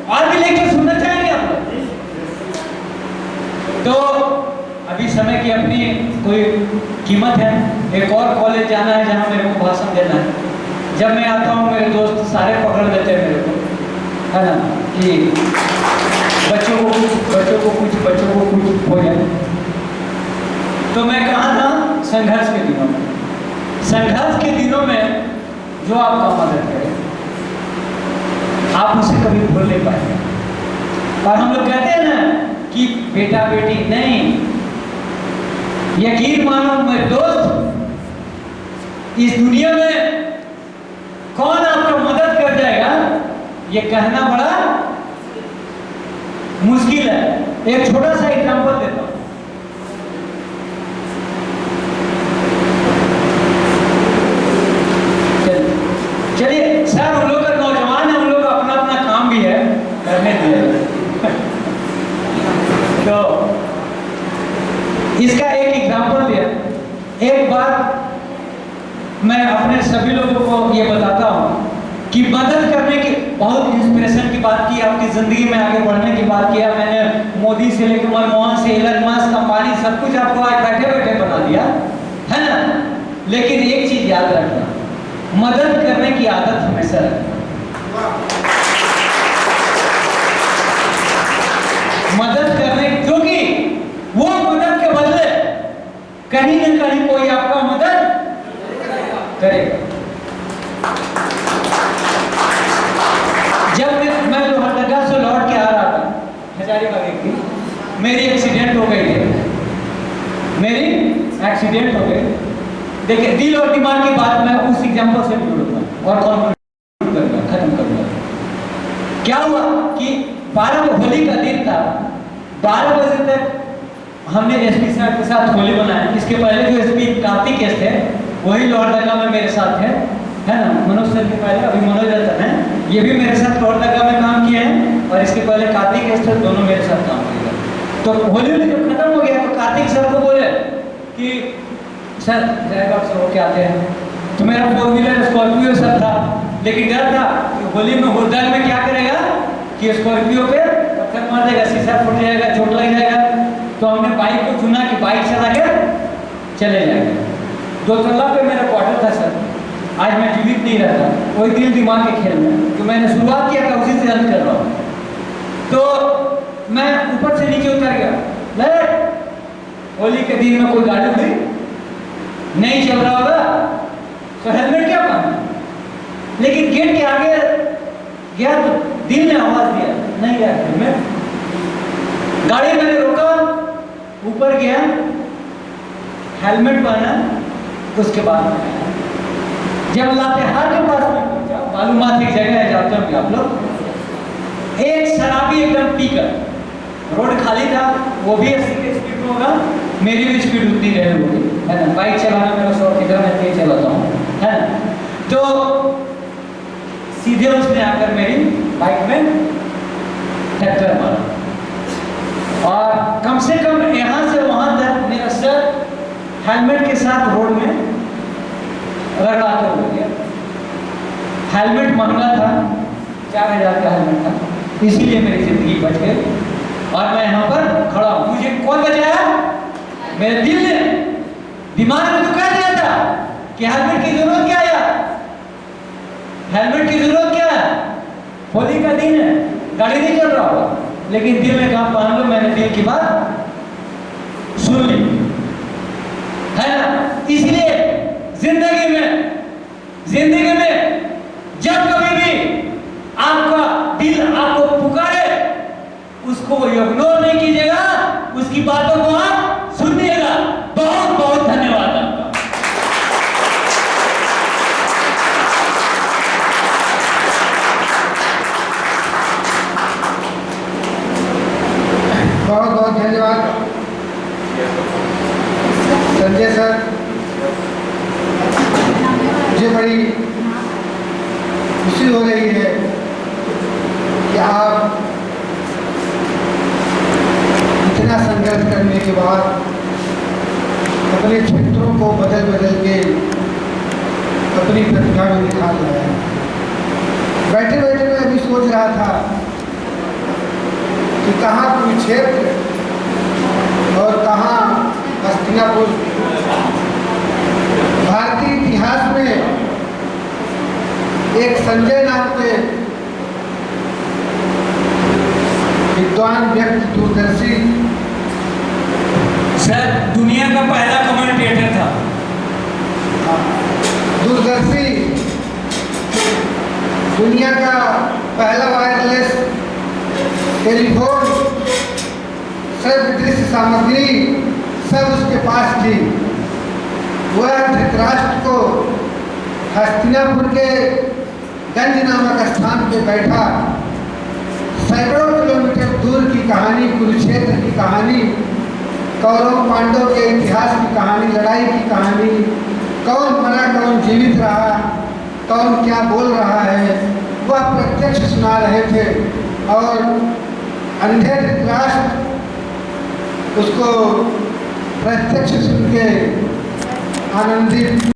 S3: और भी लेक्चर सुनना चाहेंगे आप लोग। तो अभी समय की अपनी कोई कीमत है। एक और कॉलेज जाना है जहाँ मेरे को भाषण देना है। जब मैं आता हूँ मेरे दोस्त सारे पकड़ देते हैं मेरे को, है ना, कि बच्चों को कुछ हो जाए। तो मैं कहा था संघर्ष के दिनों में, संघर्ष के दिनों में जो आपका मदद करे आप उसे कभी भूल नहीं पाएंगे। और हम लोग कहते हैं ना कि बेटा बेटी नहीं, यकीन मानो मेरे दोस्त, इस दुनिया में कौन आपका मदद कर जाएगा ये कहना बड़ा मुश्किल है। एक छोटा सा एग्जांपल देता हूं। चलिए सर, हम लोग का नौजवान है, हम लोग का अपना अपना काम भी है, करने दिए। तो इसका एक एग्जांपल दिया। एक बार मैं अपने सभी लोगों को ये बताता हूँ कि मदद करने की, बहुत इंस्पिरेशन की बात की, आपकी ज़िंदगी में आगे बढ़ने की बात किया। मैंने मोदी से लेकर मनमोहन से, एलन मस्क, अंबानी, सब कुछ आपको आज बैठे बैठे बना दिया है ना। लेकिन एक चीज याद रखना, मदद करने की आदत हमेशा रखना। मदद करने, क्योंकि वो मदद के बदले कहीं न कहीं कोई आपका मदद करेगा। जब मैं लोहरदगा से लौट के आ रहा था हजारीबाग की, मेरी एक्सीडेंट हो गई है, मेरी एक्सीडेंट हो गई। देखिए, दिल और दिमाग की बात मैं उस एग्जाम्पल से जोड़ूंगा और कॉन्क्लूड करूंगा, खत्म करूंगा। क्या हुआ कि 12 होली का दिन था, 12 बजे तक हमने एसपी साहब के साथ होली मनाया। इसके पहले जो एसपी कार्तिक एस थे, वही लोहरदगा में मेरे साथ है ना, मनोज सर के पहले, अभी मनोज रतन है, ये भी मेरे साथ लोहरदगा में काम किए हैं, और इसके पहले कार्तिक एस थे, दोनों मेरे साथ काम किए। तो होली जब खत्म हो गया तो कार्तिक सर को बोले कि सर ड्राइवर से होके आते हैं। तो मेरा 4 व्हीलर स्कॉर्पियो सर था, लेकिन डर था होली में हुड़दंग में क्या करेगा कि स्कॉर्पियो पे पत्थर मार देगा, शीशा फूट जाएगा, चोट लग जाएगा। तो हमने बाइक को चुना कि बाइक चला के चले जाएंगे। 2 तल्ला पे मेरा क्वार्टर था सर। आज मैं जीवित नहीं रहता, वही दिल दिमाग के खेल में जो मैंने शुरुआत किया था उसी से अंत कर रहा हूँ। तो मैं ऊपर से नीचे उतर गया। होली के दिन में कोई गाड़ी हुई नहीं चल रहा होगा तो हेलमेट क्या पहना, लेकिन गेट के आगे गया तो दिल ने आवाज दिया, नहीं यार हेलमेट। गाड़ी मैंने रोका, ऊपर गया, हेलमेट पहना, उसके बाद जब लातेहार के पास में पहुंचा, मालूमात एक जगह है, जाते होंगे आप लोग, एक शराबी एकदम पीकर, रोड खाली था, वो भी 80 की स्पीड में होगा, मेरी भी स्पीड उतनी रही होगी, है ना। बाइक चलाना मेरा शौक, इधर मैं तेज चलाता हूँ, है ना। तो सीधे उसने आकर मेरी बाइक में टक्कर मारा, और कम से कम यहाँ से वहाँ तक मेरा सर हेलमेट के साथ रोड में रगड़ा कर हो गया। हेलमेट महंगा था, 4000 का हेलमेट था, इसीलिए मेरी जिंदगी बच गई और मैं यहाँ पर खड़ा हूँ। मुझे कौन बचाया? मेरे दिल ने, दिमाग में तो कह दिया था कि हेलमेट की जरूरत क्या है, हेलमेट की जरूरत क्या है, होली का दिन है, गाड़ी नहीं चल रहा होगा, लेकिन दिल में कहा पहन लो। मैंने दिल की बात सुन ली, है ना। इसलिए जिंदगी में जब कभी भी आपका दिल आपको पुकारे, उसको इग्नोर नहीं कीजिएगा, उसकी बातों को आप सुनिएगा। बहुत बहुत धन्यवाद आपका।
S1: बहुत बहुत धन्यवाद संजय सर। मुझे बड़ी खुशी हो रही है कि आप इतना संघर्ष करने के बाद अपने क्षेत्रों को बदल के अपनी प्रतिभा में निखार लाया है। बैठे बैठे मैं अभी सोच रहा था कि कहाँ कुरुक्षेत्र और कहाँ हस्तिनापुर। भारतीय इतिहास में एक संजय नाम के विद्वान व्यक्ति, दूरदर्शी,
S3: सर दुनिया का पहला कमेंटेटर था,
S1: दूरदर्शी, दुनिया का पहला वायरलेस टेलीफोन, सब दृश्य सामग्री सब उसके पास थी। वह धृतराष्ट्र को हस्तिनापुर के गंज नामक स्थान पे बैठा, सैकड़ों किलोमीटर दूर की कहानी, कुरुक्षेत्र की कहानी, कौरव पांडव के इतिहास की कहानी, लड़ाई की कहानी, कौन मरा कौन जीवित रहा, कौन क्या बोल रहा है, वह प्रत्यक्ष सुना रहे थे। और अंधे धृतराष्ट्र उसको प्रत्यक्ष सुन के आनंदित